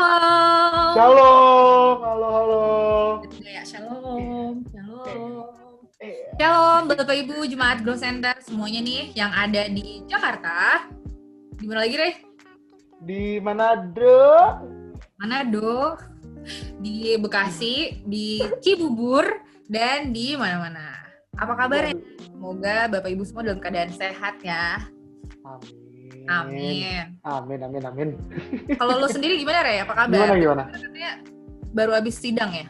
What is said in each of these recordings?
Shalom. Shalom, halo, halo. Ya, shalom. Shalom, Bapak Ibu Jemaat Growth Center semuanya nih yang ada di Jakarta. Di mana lagi, Rey? Di Manado. Manado, di Bekasi, di Cibubur, dan di mana-mana. Apa kabarnya? Semoga Bapak Ibu semua dalam keadaan sehat ya. Amin. Kalau lo sendiri gimana, Rey? Apa kabar? Gimana? Katanya baru habis sidang ya?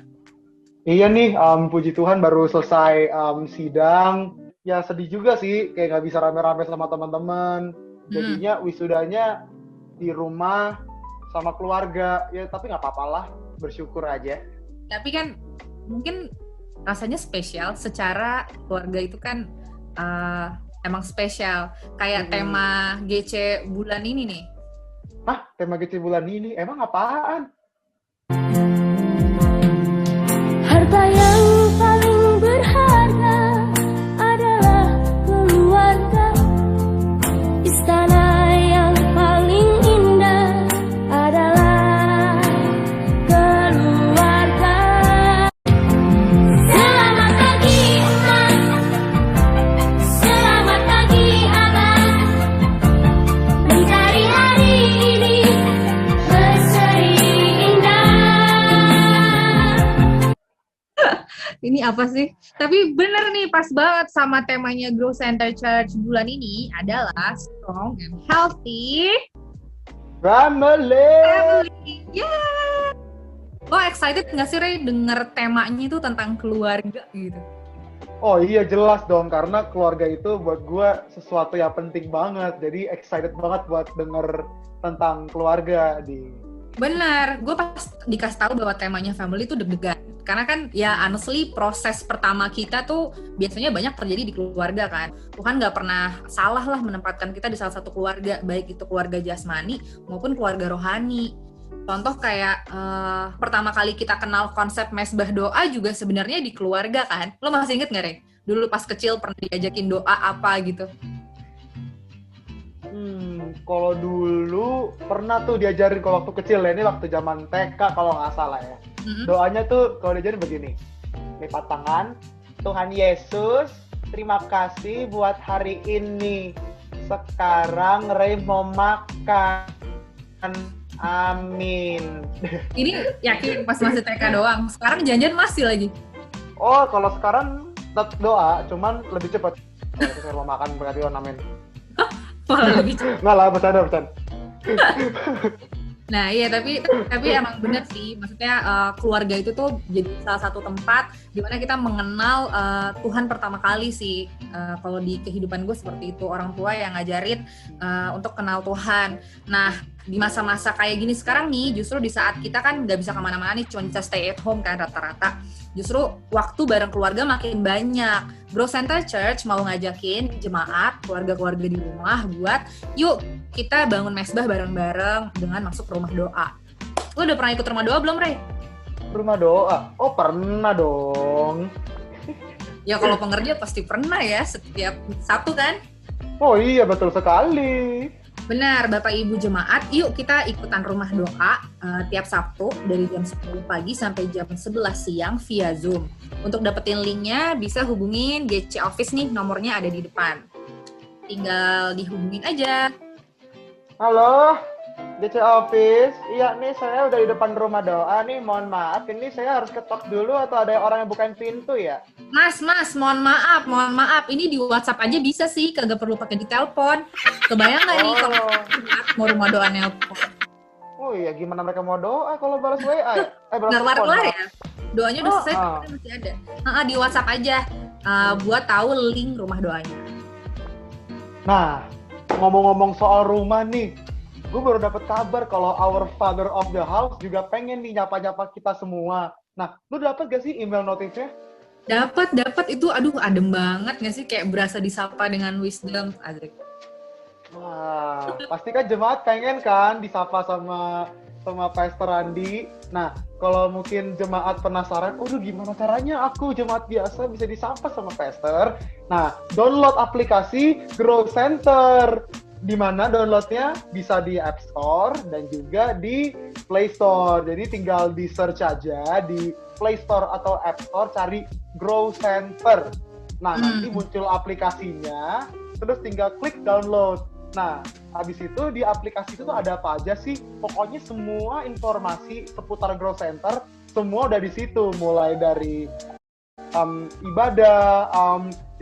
Iya nih, puji Tuhan baru selesai sidang. Ya sedih juga sih, kayak nggak bisa rame-rame sama teman-teman. Jadinya wisudanya di rumah sama keluarga. Ya tapi nggak apa-apa lah, bersyukur aja. Tapi kan mungkin rasanya spesial secara keluarga itu kan emang spesial. Kayak tema GC bulan ini nih. Hah? Tema GC bulan ini? Emang apaan? Harta yang paling berharga adalah keluarga. Istana yang paling indah adalah keluarga. Selamat pagi emak, selamat pagi abang, mencari hari ini berseri indah. Ini apa sih? Tapi bener nih, pas banget sama temanya Growth Center Church bulan ini adalah Strong and Healthy Family. Yeah. Lo excited nggak sih, Rey, denger temanya itu tentang keluarga gitu? Oh iya jelas dong, karena keluarga itu buat gue sesuatu yang penting banget. Jadi excited banget buat denger tentang keluarga di. Bener, gue pas dikasih tahu bahwa temanya family tuh deg-degan. Karena kan ya honestly proses pertama kita tuh biasanya banyak terjadi di keluarga kan. Tuhan gak pernah salah lah menempatkan kita di salah satu keluarga, baik itu keluarga jasmani maupun keluarga rohani. Contoh kayak pertama kali kita kenal konsep mesbah doa juga sebenarnya di keluarga kan. Lo masih inget gak, Rey? Dulu pas kecil pernah diajakin doa apa gitu? Kalau dulu pernah tuh diajarin kalau waktu kecil ya, ini waktu zaman TK kalau nggak salah ya. Doanya tuh kalau diajarin begini, lipat tangan, Tuhan Yesus, terima kasih buat hari ini. Sekarang Rey mau makan. Amin. Ini yakin pas masih TK doang, sekarang janjian masih lagi? Oh, kalau sekarang tetap doa, cuman lebih cepat. Kalau saya mau makan berarti amin. Malah lebih cepat. Nggak lah, bercanda. Nah iya, tapi emang bener sih, maksudnya keluarga itu tuh jadi salah satu tempat di mana kita mengenal Tuhan pertama kali sih. Kalau di kehidupan gue seperti itu, orang tua yang ngajarin untuk kenal Tuhan. Nah di masa-masa kayak gini sekarang nih, justru di saat kita kan nggak bisa kemana-mana nih, cuma bisa stay at home kan rata-rata, justru waktu bareng keluarga makin banyak. Growth Center Church mau ngajakin jemaat, keluarga-keluarga di rumah buat yuk kita bangun mesbah bareng-bareng dengan masuk rumah doa. Lo udah pernah ikut rumah doa belum, Rey? Rumah doa? Oh pernah dong. Ya kalau pengerja pasti pernah ya, setiap Sabtu kan? Oh iya, betul sekali. Benar, Bapak Ibu Jemaat, yuk kita ikutan rumah doa tiap Sabtu dari jam 10 pagi sampai jam 11 siang via Zoom. Untuk dapetin linknya bisa hubungin GC Office nih, nomornya ada di depan. Tinggal dihubungin aja. Halo, GC Office. Iya nih, saya udah di depan rumah doa nih. Mohon maaf, ini saya harus ketok dulu atau ada orang yang bukain pintu ya? Mas, mohon maaf. Ini di WhatsApp aja bisa sih, kagak perlu pakai di telepon. Kebayang nggak nih kalau mau rumah doa nelpon? Oh iya, gimana mereka mau doa kalau balas WA? Nggak kelar ya? Doanya udah selesai, masih ada. Di WhatsApp aja, buat tahu link rumah doanya. Nah, ngomong-ngomong soal rumah nih, gue baru dapat kabar kalau our father of the house juga pengen nih nyapa-nyapa kita semua. Nah, lu dapat gak sih email notifnya? Dapat itu, aduh adem banget nggak sih, kayak berasa disapa dengan wisdom, Azrik. Wah, pasti kan jemaat pengen kan disapa sama Pastor Andi. Nah, kalau mungkin jemaat penasaran, gimana caranya aku jemaat biasa bisa disapa sama Pastor? Nah, download aplikasi Growth Center. di mana downloadnya bisa di App Store dan juga di Play Store. Jadi tinggal di search aja di Play Store atau App Store, cari Grow Center. Nah, nanti muncul aplikasinya, terus tinggal klik download. Nah, habis itu di aplikasi itu tuh ada apa aja sih? Pokoknya semua informasi seputar Grow Center, semua udah di situ. Mulai dari ibadah,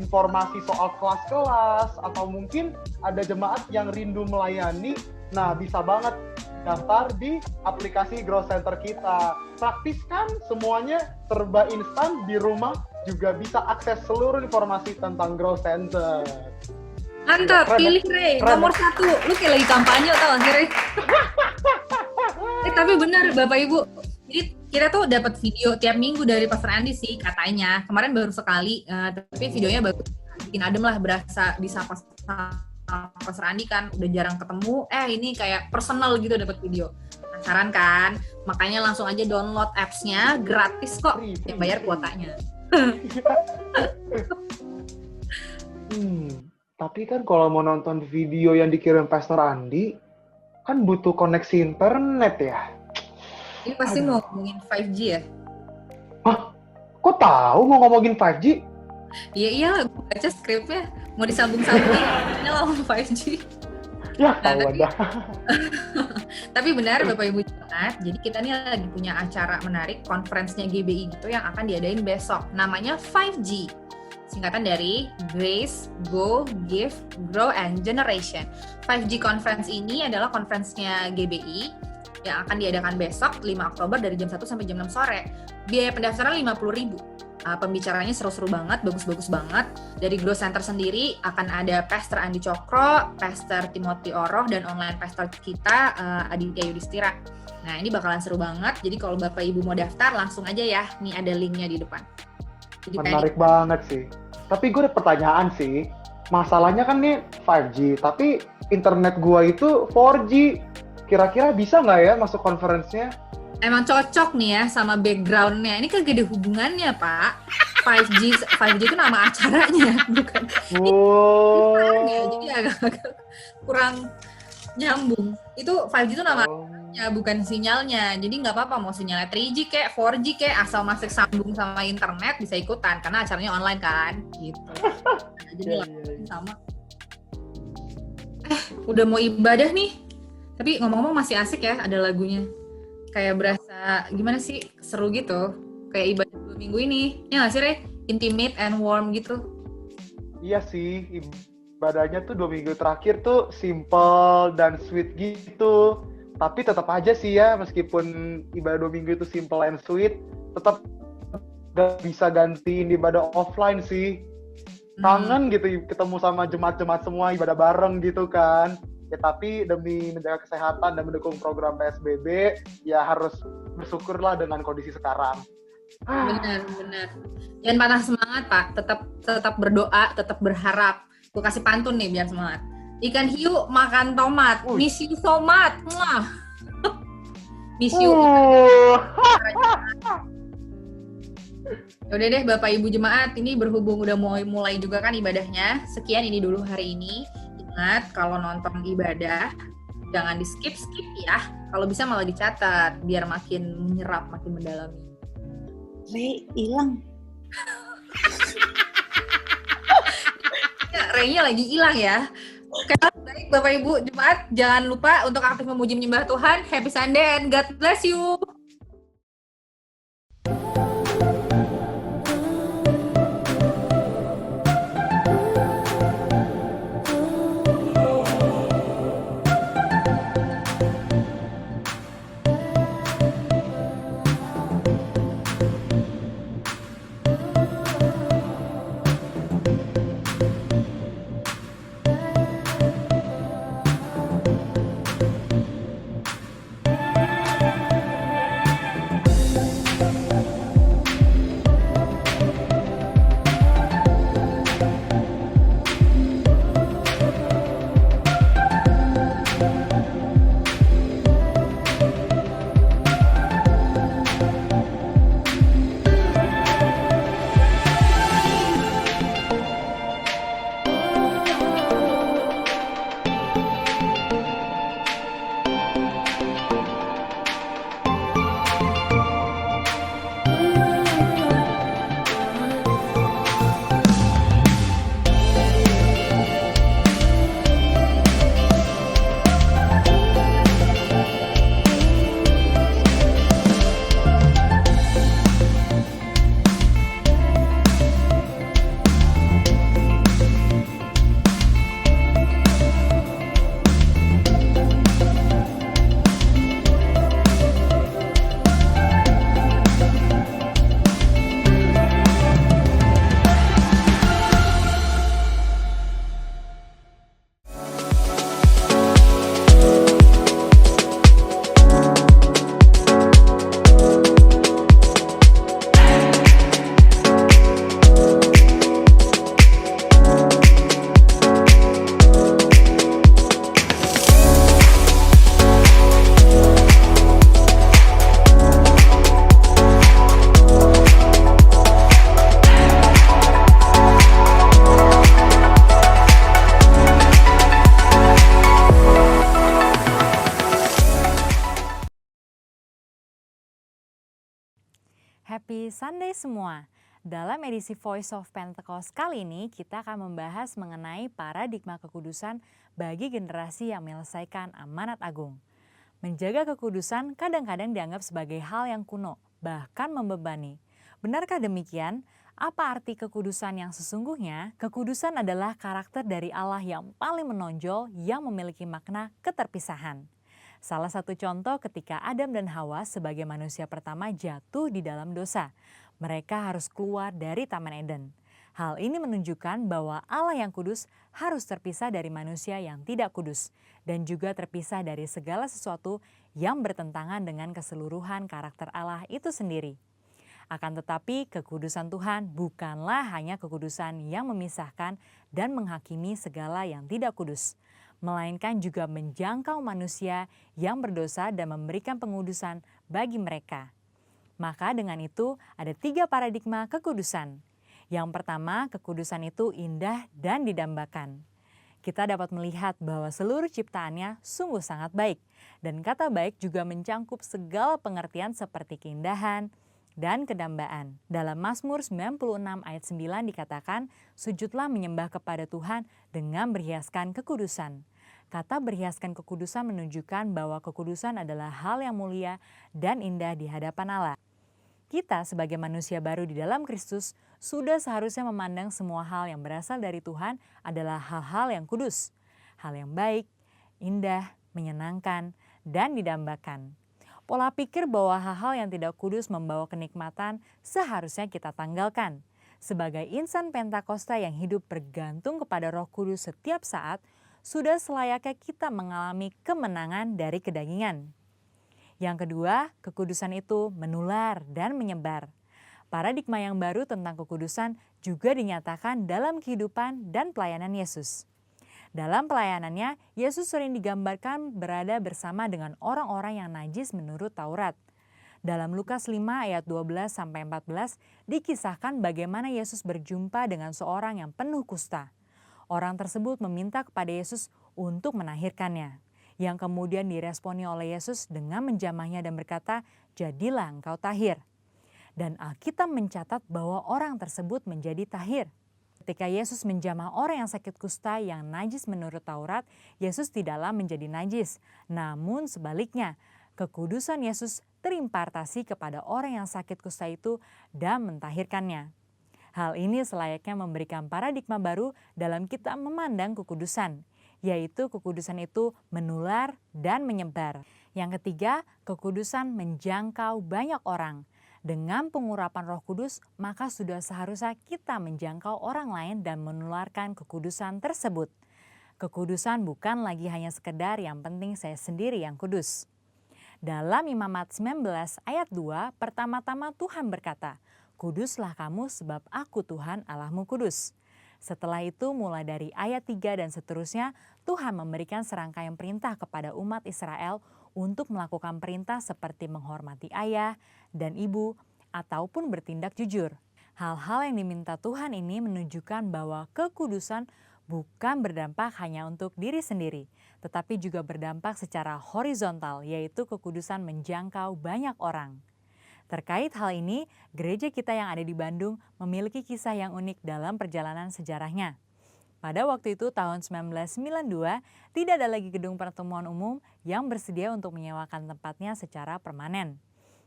informasi soal kelas-kelas, atau mungkin ada jemaat yang rindu melayani. Nah, bisa banget daftar di aplikasi Grow Center kita. Praktis kan? Semuanya serba instan, di rumah juga bisa akses seluruh informasi tentang Grow Center. Mantap, pilih Ray, nomor 1. Lu kayak lagi kampanye tau gak sih, Ray? Tapi benar Bapak Ibu, jadi kita tuh dapat video tiap minggu dari Pastor Andi sih katanya. Kemarin baru sekali, tapi videonya bagus, bikin adem lah, berasa disapa Pastor Andi kan, udah jarang ketemu. Ini kayak personal gitu dapat video. Penasaran kan? Makanya langsung aja download apps-nya, gratis kok. Yang bayar kuotanya. Tapi kan kalau mau nonton video yang dikirim Pastor Andi, kan butuh koneksi internet ya. Ini pasti mau ngomongin 5G ya? Hah? Kok tahu mau ngomongin 5G? Iya, gue baca skripnya. Mau disambung-sambungin, ini ngomong 5G. Ya, tahu ada. Tapi benar Bapak Ibu Jemaat, jadi kita nih lagi punya acara menarik, conference-nya GBI gitu yang akan diadain besok. Namanya 5G. Singkatan dari Grace, Go, Give, Grow, and Generation. 5G Conference ini adalah conference-nya GBI yang akan diadakan besok 5 Oktober dari jam 1 sampai jam 6 sore. Biaya pendaftaran 50.000. Pembicaranya seru-seru banget, bagus-bagus banget. Dari Grow Center sendiri akan ada Pastor Andi Cokro, Pastor Timothy Oroh, dan online pastor kita Aditya Yudhistira. Nah, ini bakalan seru banget. Jadi kalau Bapak Ibu mau daftar, langsung aja ya. Nih ada linknya di depan. Jadi menarik banget sih. Tapi gue ada pertanyaan sih. Masalahnya kan nih 5G, tapi internet gua itu 4G. Kira-kira bisa nggak ya masuk conference-nya? Emang cocok nih ya sama background-nya. Ini kan gak ada hubungannya, Pak. 5G itu nama acaranya, bukan. Oh. Jadi agak kurang nyambung. Itu 5G itu namanya, bukan sinyalnya. Jadi nggak apa-apa mau sinyalnya 3G kayak 4G kayak asal masih sambung sama internet bisa ikutan karena acaranya online kan, gitu. Nah, jadi sama. Udah mau ibadah nih. Tapi ngomong-ngomong masih asik ya ada lagunya. Kayak berasa gimana sih, seru gitu. Kayak ibadah 2 minggu ini. Ya nggak sih, Re? Intimate and warm gitu. Iya sih, ibadahnya tuh 2 minggu terakhir tuh simple dan sweet gitu. Tapi tetap aja sih ya, meskipun ibadah 2 minggu itu simple and sweet, tetap gak bisa gantiin ibadah offline sih. Kangen gitu ketemu sama jemaat-jemaat semua ibadah bareng gitu kan. Ya tapi demi menjaga kesehatan dan mendukung program PSBB, ya harus bersyukurlah dengan kondisi sekarang. Benar. Jangan patah semangat, Pak. Tetap berdoa, tetap berharap. Gue kasih pantun nih biar semangat. Ikan hiu makan tomat. Miss you so much. Miss you. Udah deh Bapak Ibu Jemaat, ini berhubung udah mulai juga kan ibadahnya. Sekian ini dulu hari ini. Ingat kalau nonton ibadah jangan di skip ya. Kalau bisa malah dicatat biar makin menyerap, makin mendalami. Ray hilang. Ray-nya lagi hilang ya. Oke, baik Bapak Ibu Jemaat, jangan lupa untuk aktif memuji menyembah Tuhan. Happy Sunday and God bless you. Happy Sunday semua. Dalam edisi Voice of Pentecost kali ini kita akan membahas mengenai paradigma kekudusan bagi generasi yang menyelesaikan amanat agung. Menjaga kekudusan kadang-kadang dianggap sebagai hal yang kuno, bahkan membebani. Benarkah demikian? Apa arti kekudusan yang sesungguhnya? Kekudusan adalah karakter dari Allah yang paling menonjol yang memiliki makna keterpisahan. Salah satu contoh ketika Adam dan Hawa sebagai manusia pertama jatuh di dalam dosa. Mereka harus keluar dari Taman Eden. Hal ini menunjukkan bahwa Allah yang kudus harus terpisah dari manusia yang tidak kudus. Dan juga terpisah dari segala sesuatu yang bertentangan dengan keseluruhan karakter Allah itu sendiri. Akan tetapi kekudusan Tuhan bukanlah hanya kekudusan yang memisahkan dan menghakimi segala yang tidak kudus, melainkan juga menjangkau manusia yang berdosa dan memberikan pengudusan bagi mereka. Maka dengan itu ada 3 paradigma kekudusan. Yang pertama, kekudusan itu indah dan didambakan. Kita dapat melihat bahwa seluruh ciptaannya sungguh sangat baik, dan kata baik juga mencangkup segala pengertian seperti keindahan dan kedambaan. Dalam Mazmur 96 ayat 9 dikatakan, sujudlah menyembah kepada Tuhan dengan berhiaskan kekudusan. Kata berhiaskan kekudusan menunjukkan bahwa kekudusan adalah hal yang mulia dan indah di hadapan Allah. Kita sebagai manusia baru di dalam Kristus sudah seharusnya memandang semua hal yang berasal dari Tuhan adalah hal-hal yang kudus, hal yang baik, indah, menyenangkan, dan didambakan. Pola pikir bahwa hal-hal yang tidak kudus membawa kenikmatan seharusnya kita tanggalkan. Sebagai insan Pentakosta yang hidup bergantung kepada Roh Kudus setiap saat, sudah selayaknya kita mengalami kemenangan dari kedagingan. Yang kedua, kekudusan itu menular dan menyebar. Paradigma yang baru tentang kekudusan juga dinyatakan dalam kehidupan dan pelayanan Yesus. Dalam pelayanannya, Yesus sering digambarkan berada bersama dengan orang-orang yang najis menurut Taurat. Dalam Lukas 5 ayat 12-14 dikisahkan bagaimana Yesus berjumpa dengan seorang yang penuh kusta. Orang tersebut meminta kepada Yesus untuk menahirkannya, yang kemudian diresponi oleh Yesus dengan menjamahnya dan berkata, "Jadilah engkau tahir." Dan Alkitab mencatat bahwa orang tersebut menjadi tahir. Ketika Yesus menjamah orang yang sakit kusta yang najis menurut Taurat, Yesus tidaklah menjadi najis. Namun sebaliknya, kekudusan Yesus terimpartasi kepada orang yang sakit kusta itu dan mentahirkannya. Hal ini selayaknya memberikan paradigma baru dalam kita memandang kekudusan, yaitu kekudusan itu menular dan menyebar. Yang ketiga, kekudusan menjangkau banyak orang. Dengan pengurapan Roh Kudus, maka sudah seharusnya kita menjangkau orang lain dan menularkan kekudusan tersebut. Kekudusan bukan lagi hanya sekedar yang penting saya sendiri yang kudus. Dalam Imamat 19 ayat 2, pertama-tama Tuhan berkata, "Kuduslah kamu sebab aku Tuhan Allahmu kudus." Setelah itu mulai dari ayat 3 dan seterusnya, Tuhan memberikan serangkaian perintah kepada umat Israel untuk melakukan perintah seperti menghormati ayah dan ibu ataupun bertindak jujur. Hal-hal yang diminta Tuhan ini menunjukkan bahwa kekudusan bukan berdampak hanya untuk diri sendiri, tetapi juga berdampak secara horizontal, yaitu kekudusan menjangkau banyak orang. Terkait hal ini, gereja kita yang ada di Bandung memiliki kisah yang unik dalam perjalanan sejarahnya. Pada waktu itu tahun 1992, tidak ada lagi gedung pertemuan umum yang bersedia untuk menyewakan tempatnya secara permanen.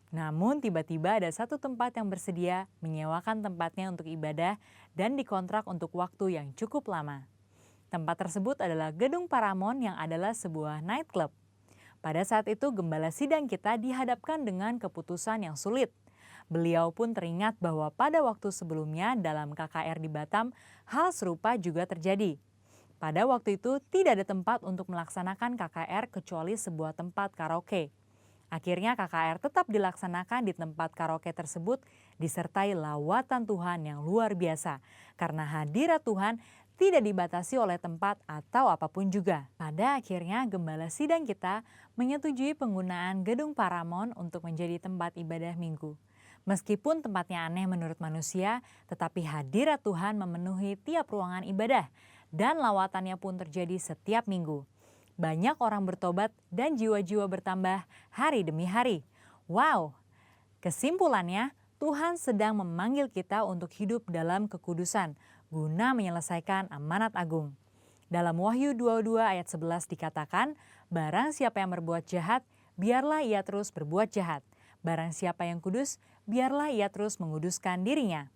Namun tiba-tiba ada satu tempat yang bersedia menyewakan tempatnya untuk ibadah dan dikontrak untuk waktu yang cukup lama. Tempat tersebut adalah Gedung Paramount yang adalah sebuah nightclub. Pada saat itu gembala sidang kita dihadapkan dengan keputusan yang sulit. Beliau pun teringat bahwa pada waktu sebelumnya dalam KKR di Batam, hal serupa juga terjadi. Pada waktu itu tidak ada tempat untuk melaksanakan KKR kecuali sebuah tempat karaoke. Akhirnya KKR tetap dilaksanakan di tempat karaoke tersebut disertai lawatan Tuhan yang luar biasa. Karena hadirat Tuhan tidak dibatasi oleh tempat atau apapun juga. Pada akhirnya gembala sidang kita menyetujui penggunaan Gedung Paramount untuk menjadi tempat ibadah minggu. Meskipun tempatnya aneh menurut manusia, tetapi hadirat Tuhan memenuhi tiap ruangan ibadah dan lawatannya pun terjadi setiap minggu. Banyak orang bertobat dan jiwa-jiwa bertambah hari demi hari. Wow! Kesimpulannya, Tuhan sedang memanggil kita untuk hidup dalam kekudusan guna menyelesaikan amanat agung. Dalam Wahyu 22 ayat 11 dikatakan, barang siapa yang berbuat jahat, biarlah ia terus berbuat jahat. Barang siapa yang kudus, biarlah ia terus menguduskan dirinya.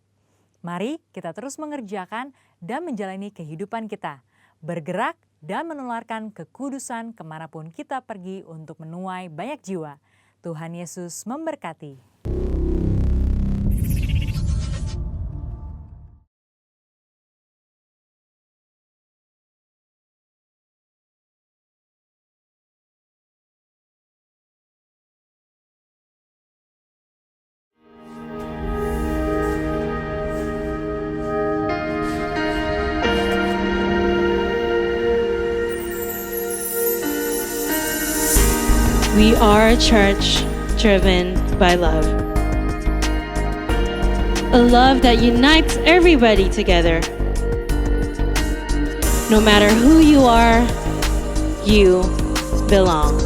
Mari kita terus mengerjakan dan menjalani kehidupan kita, bergerak dan menularkan kekudusan kemanapun kita pergi untuk menuai banyak jiwa. Tuhan Yesus memberkati. We are a church driven by love. A love that unites everybody together. No matter who you are, you belong.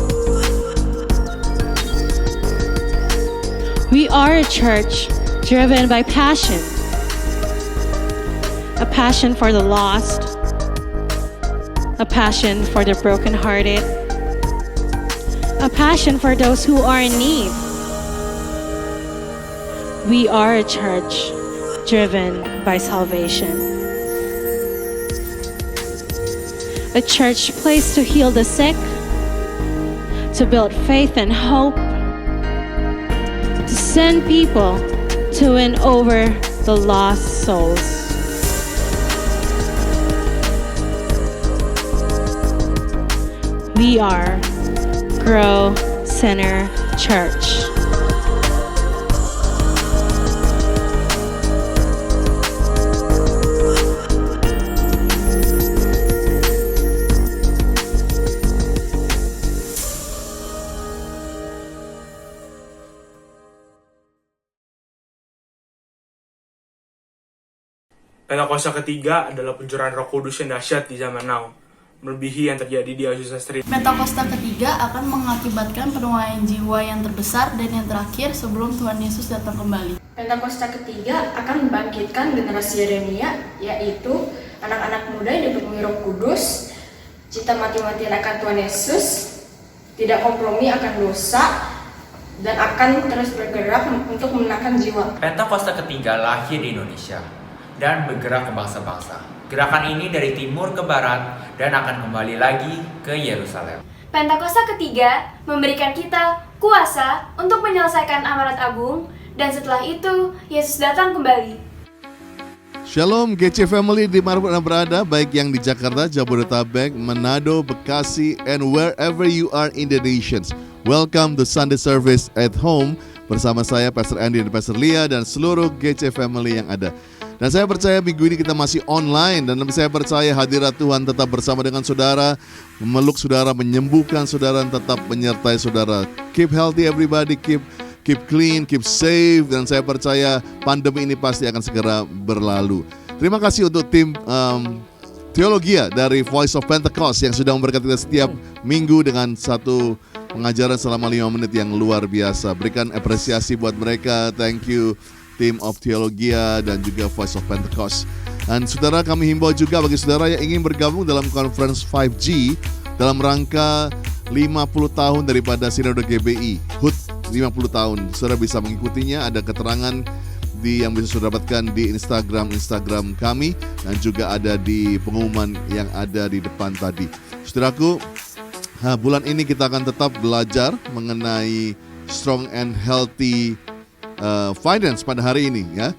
We are a church driven by passion. A passion for the lost. A passion for the brokenhearted. A passion for those who are in need. We are a church driven by salvation. A church placed to heal the sick, to build faith and hope, to send people to win over the lost souls. We are Grow Center Church. Pentakosta ketiga adalah pencurahan Roh Kudus yang dahsyat di zaman now, melebihi yang terjadi di Azusa Street. Pentakosta ketiga akan mengakibatkan penuaian jiwa yang terbesar dan yang terakhir sebelum Tuhan Yesus datang kembali. Pentakosta ketiga akan membangkitkan generasi Yeremia, yaitu anak-anak muda yang dipenuhi Roh Kudus, cinta mati-matian akan Tuhan Yesus, tidak kompromi akan dosa, dan akan terus bergerak untuk memenangkan jiwa. Pentakosta ketiga lahir di Indonesia dan bergerak ke bangsa-bangsa. Gerakan ini dari timur ke barat dan akan kembali lagi ke Yerusalem. Pentakosta ketiga memberikan kita kuasa untuk menyelesaikan amanat agung, dan setelah itu Yesus datang kembali. Shalom GC Family di mana berada, baik yang di Jakarta, Jabodetabek, Manado, Bekasi, and wherever you are in the nations. Welcome to Sunday Service at Home bersama saya Pastor Andy dan Pastor Lia dan seluruh GC Family yang ada. Dan saya percaya minggu ini kita masih online, dan saya percaya hadirat Tuhan tetap bersama dengan saudara, memeluk saudara, menyembuhkan saudara, dan tetap menyertai saudara. Keep healthy everybody, keep clean, keep safe, dan saya percaya pandemi ini pasti akan segera berlalu. Terima kasih untuk tim Teologia dari Voice of Pentecost yang sudah memberkati kita setiap minggu dengan satu pengajaran selama 5 menit yang luar biasa. Berikan apresiasi buat mereka. Thank you tim of Teologia dan juga Voice of Pentecost. Dan saudara, kami himbau juga bagi saudara yang ingin bergabung dalam conference 5G dalam rangka 50 tahun daripada Sinode GBI, HUT 50 tahun. Saudara bisa mengikutinya, ada keterangan yang bisa saudara dapatkan di Instagram kami, dan juga ada di pengumuman yang ada di depan tadi. Saudaraku, bulan ini kita akan tetap belajar mengenai strong and healthy finance pada hari ini ya,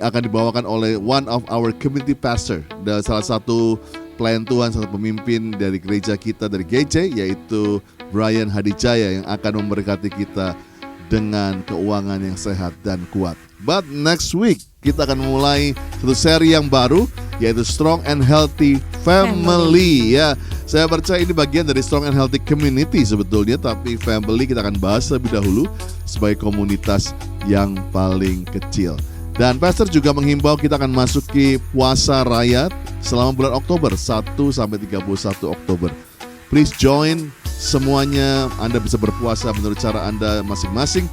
akan dibawakan oleh one of our community pastor, dan salah satu pelayan Tuhan, satu pemimpin dari gereja kita dari GC, yaitu Brian Hadijaya, yang akan memberkati kita dengan keuangan yang sehat dan kuat. But next week kita akan memulai satu seri yang baru, yaitu Strong and Healthy Family ya. Saya percaya ini bagian dari Strong and Healthy Community sebetulnya, tapi family kita akan bahas lebih dahulu sebagai komunitas yang paling kecil. Dan Pastor juga menghimbau kita akan masuki puasa raya selama bulan Oktober, 1 sampai 31 Oktober. Please join semuanya Anda bisa berpuasa menurut cara Anda masing-masing,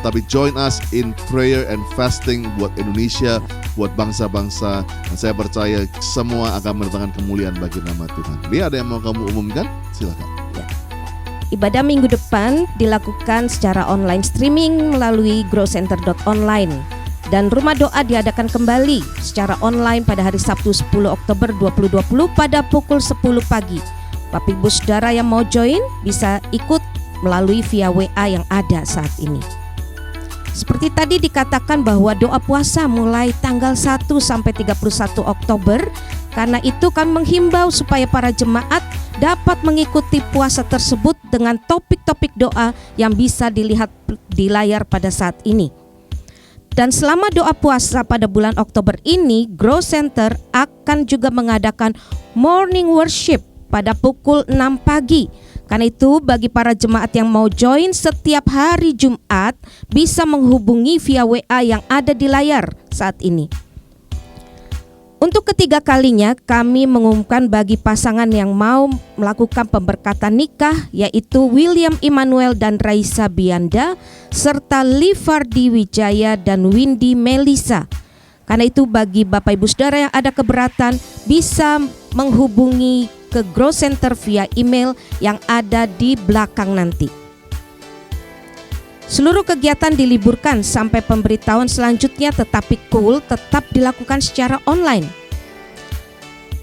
tapi join us in prayer and fasting buat Indonesia, buat bangsa-bangsa, dan saya percaya semua akan mendatangkan kemuliaan bagi nama Tuhan. Lia, ada yang mau kamu umumkan? Silakan. Ibadah minggu depan dilakukan secara online streaming melalui growcenter.online. Dan rumah doa diadakan kembali secara online pada hari Sabtu 10 Oktober 2020 pada pukul 10 pagi. Bapak Ibu Saudara yang mau join bisa ikut melalui via WA yang ada saat ini. Seperti tadi dikatakan bahwa doa puasa mulai tanggal 1 sampai 31 Oktober. Karena itu kami menghimbau supaya para jemaat dapat mengikuti puasa tersebut dengan topik-topik doa yang bisa dilihat di layar pada saat ini. Dan selama doa puasa pada bulan Oktober ini, Grow Center akan juga mengadakan morning worship pada pukul 6 pagi. Karena itu bagi para jemaat yang mau join setiap hari Jumat bisa menghubungi via WA yang ada di layar saat ini. Untuk ketiga kalinya kami mengumumkan bagi pasangan yang mau melakukan pemberkatan nikah, yaitu William Immanuel dan Raisa Bianda serta Livardi Wijaya dan Windy Melisa. Karena itu bagi Bapak Ibu Saudara yang ada keberatan bisa menghubungi ke Grow Center via email yang ada di belakang nanti. Seluruh kegiatan diliburkan sampai pemberitahuan selanjutnya, tetapi tetap dilakukan secara online.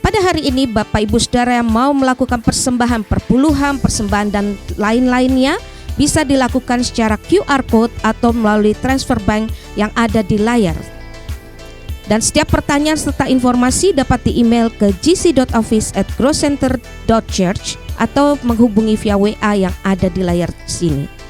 Pada hari ini Bapak Ibu Saudara yang mau melakukan persembahan perpuluhan, persembahan dan lain-lainnya bisa dilakukan secara QR Code atau melalui transfer bank yang ada di layar. Dan setiap pertanyaan serta informasi dapat di-email ke gc.office@growcenter.church atau menghubungi via WA yang ada di layar sini.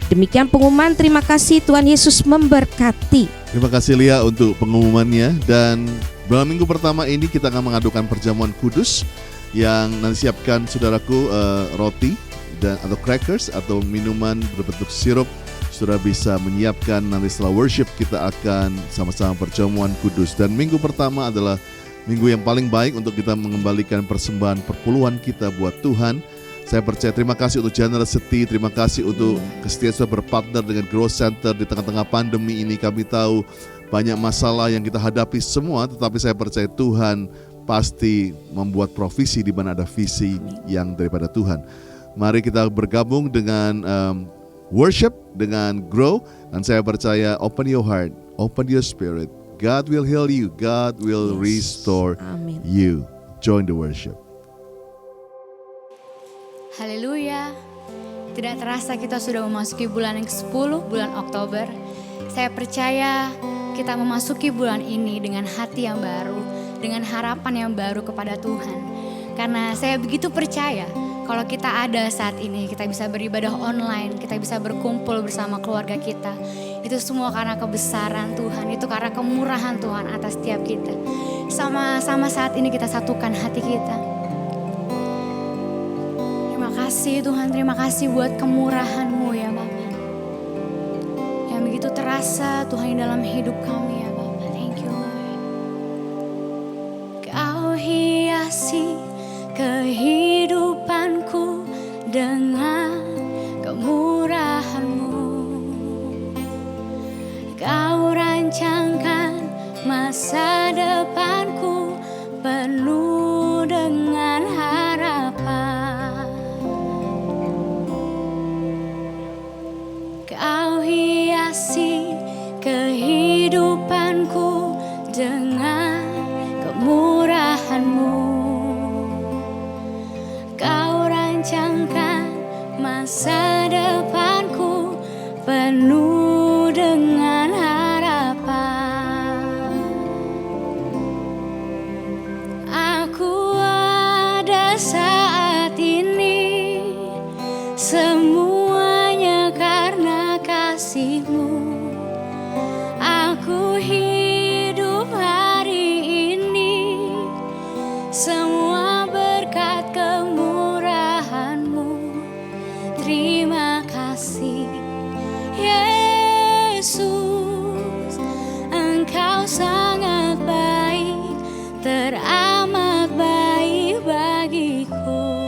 Demikian pengumuman, terima kasih, Tuhan Yesus memberkati. Terima kasih Lia untuk pengumumannya. Dan dalam minggu pertama ini kita akan mengadukan perjamuan kudus yang nanti siapkan saudaraku roti dan atau crackers atau minuman berbentuk sirup. Saudara bisa menyiapkan, nanti setelah worship kita akan sama-sama perjamuan kudus. Dan minggu pertama adalah minggu yang paling baik untuk kita mengembalikan persembahan perpuluhan kita buat Tuhan. Saya percaya, terima kasih untuk generosity, terima kasih untuk kesetiaan sudah berpartner dengan Grow Center di tengah-tengah pandemi ini. Kami tahu banyak masalah yang kita hadapi semua, tetapi saya percaya Tuhan pasti membuat provisi di mana ada visi yang daripada Tuhan. Mari kita bergabung dengan worship, dengan Grow, dan saya percaya open your heart, open your spirit. God will heal you, God will restore you. Join the worship. Haleluya. Tidak terasa kita sudah memasuki bulan yang ke-10, bulan Oktober. Saya percaya kita memasuki bulan ini dengan hati yang baru, dengan harapan yang baru kepada Tuhan. Karena saya begitu percaya kalau kita ada saat ini, kita bisa beribadah online, kita bisa berkumpul bersama keluarga kita. Itu semua karena kebesaran Tuhan, itu karena kemurahan Tuhan atas setiap kita. Sama-sama saat ini kita satukan hati kita. Terima kasih Tuhan, terima kasih buat kemurahan-Mu ya Bapa. Yang begitu terasa Tuhan dalam hidup kami ya Bapa. Thank you Lord. Kau hiasi kehidupanku dengan kemurahan-Mu. Kau rancangkan masa depanku penuh dengan harapan. Kau hiasi kehidupanku dengan kemurahan-Mu. Kau rancangkan masa depanku penuh dengan harapan. Aku ada saat ini semuanya karena kasih-Mu. Aku hidup hari ini semua berkat kemurahan-Mu. Terima kasih Yesus, Engkau sangat baik, teramat baik bagiku.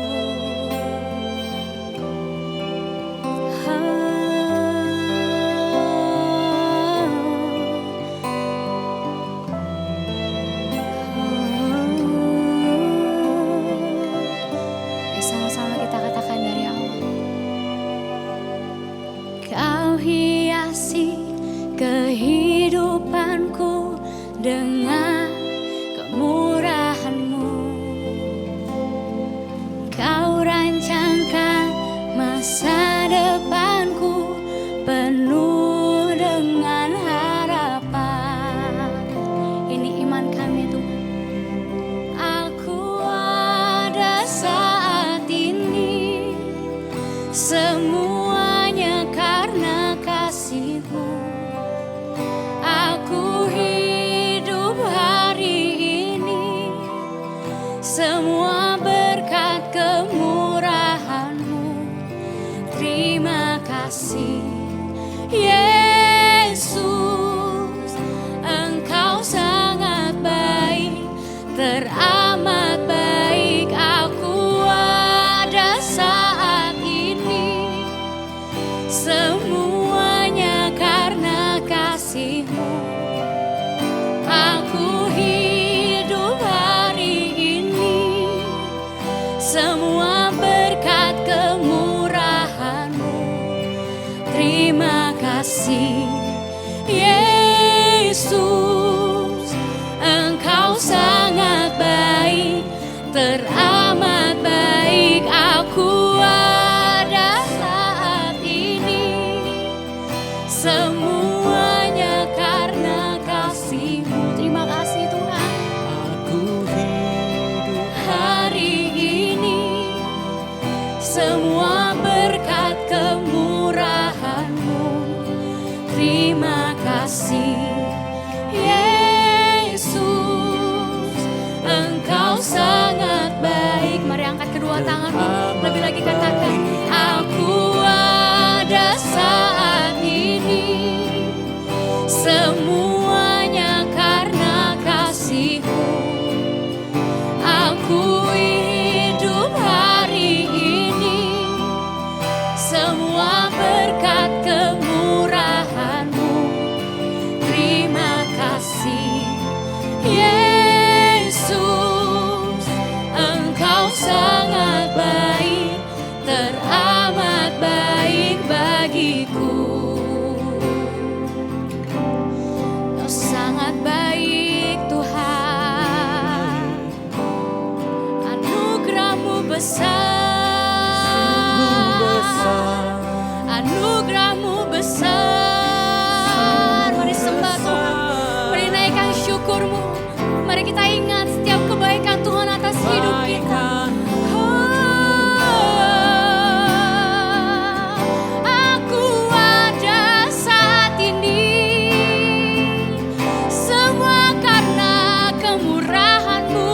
kasih kehidupanku dengan kemurahan-Mu. Kau rancangkan masa depanku penuh dengan harapan. Ini iman kami Tuhan. Aku ada saat ini, semuanya karena kasih-Mu. Aku hidup hari ini, semua berkat kemurahan-Mu. Terima kasih Yesus, Engkau sangat baik, teramat baik. Aku ada saat ini, semuanya karena kasih-Mu. Aku hidup hari ini, semua berkat kemurahan-Mu. Terima kasih Yesus, Engkau sangat baik, teramat baik. Aku ada saat ini, semuanya karena kasih-Mu. Terima kasih Tuhan. Aku hidup hari ini, semua berkat kemurahan-Mu. Terima kasih Yesus, Engkau sangat baik. Mari angkat kedua tanganmu, lebih lagi katakan, aku ada saat ini, semuanya karena kasih-Mu. Aku hidup hari ini, semua berkat kemurahan-Mu. Terima kasih Yesus, Engkau sangat baik, teramat baik bagiku. Kau sangat baik Tuhan, anugerah-Mu besar, anugerah-Mu besar. Mari sembah Tuhan, mari naikkan syukur-Mu. Mari kita ingat setiap kebaikan Tuhan atas hidup kita. Aku ada saat ini, semua karena kemurahan-Mu.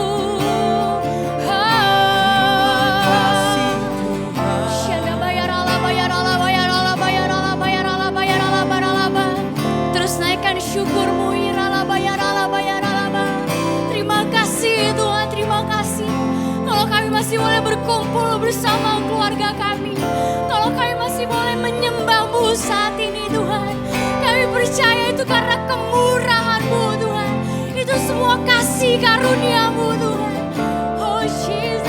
Terus naikkan syukur-Mu. Terima kasih Tuhan, terima kasih. Kalau kami masih boleh berkumpul bersama keluarga kami, kalau kami masih boleh menyembah-Mu saat ini Tuhan, kami percaya itu karena kemurahan-Mu Tuhan. Itu semua kasih karunia-Mu Tuhan. Oh Jesus,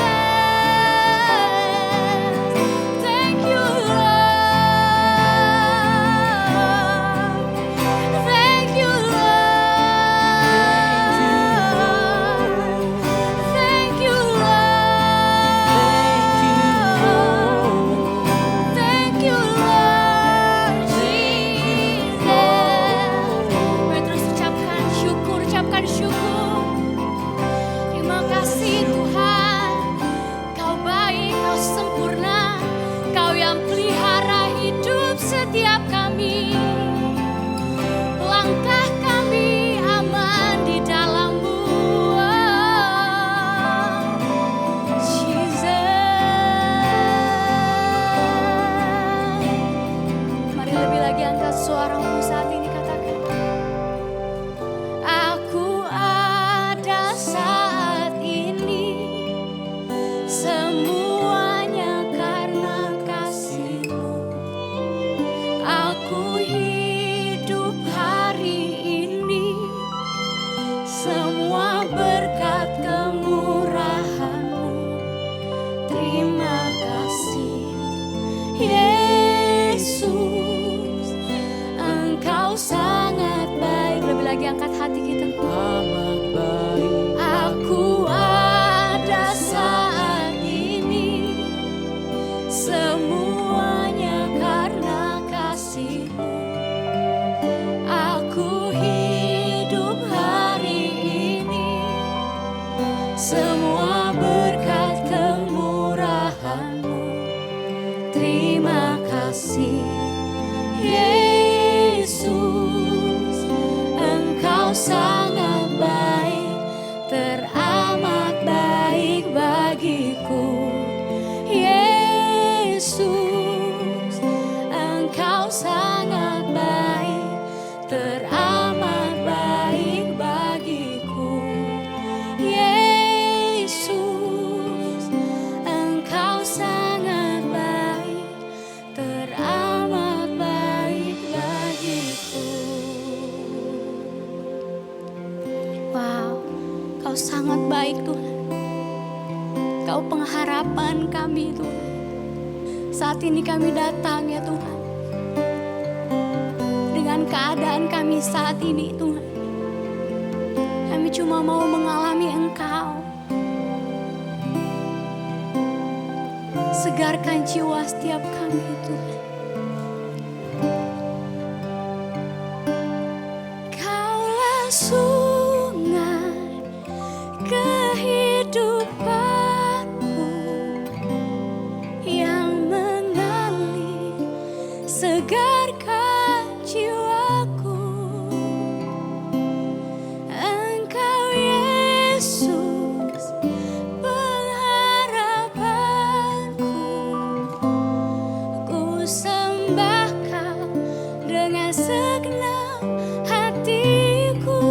thank you Lord, thank you Lord, thank you Lord, thank you Lord Jesus. Mari terus ucapkan syukur, ucapkan syukur. Terima kasih Tuhan, Kau baik, Kau sempurna, Kau yang pelihara hidup setiap kami. Langkah kami aman di dalam-Mu, oh, Jesus. Mari lebih lagi angkat suara-Mu saat ini, katakan, aku ada saat ini, semuanya karena kasih-Mu. Aku hidup hari ini, semua berkat kemurahan-Mu. Terima kasih Yesus, baik Tuhan. Kau pengharapan kami Tuhan. Saat ini kami datang ya Tuhan, dengan keadaan kami saat ini Tuhan. Kami cuma mau mengalami Engkau. Segarkan jiwa setiap kami Tuhan. Kaulah sungai kehidupanku yang mengalir, segarkan jiwaku. Engkau Yesus pengharapanku. Ku sembah Kau dengan segenap hatiku.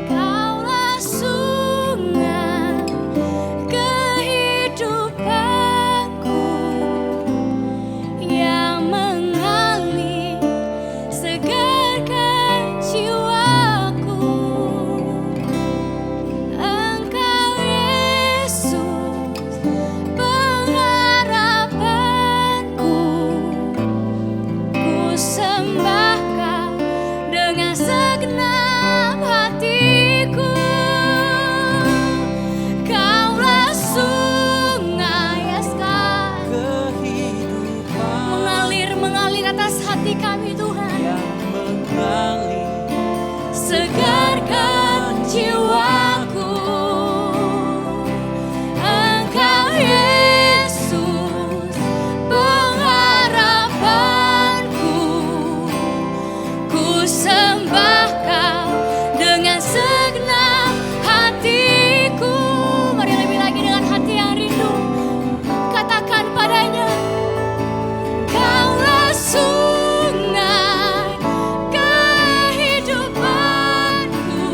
Kaulah sungai kehidupanku yang mengalir, segarkan jiwaku. Engkau Yesus pengharapanku. Ku sembah Kau dengan segenap hatiku. Kaulah sungai, yes God, mengalir atas hati kami Tuhan. Segarkan jiwaku. Engkau Yesus pengharapanku. Ku sembah Kau dengan segenap hatiku. Mari lebih lagi dengan hati yang rindu. Katakan padanya, Kaulah sungai kehidupanku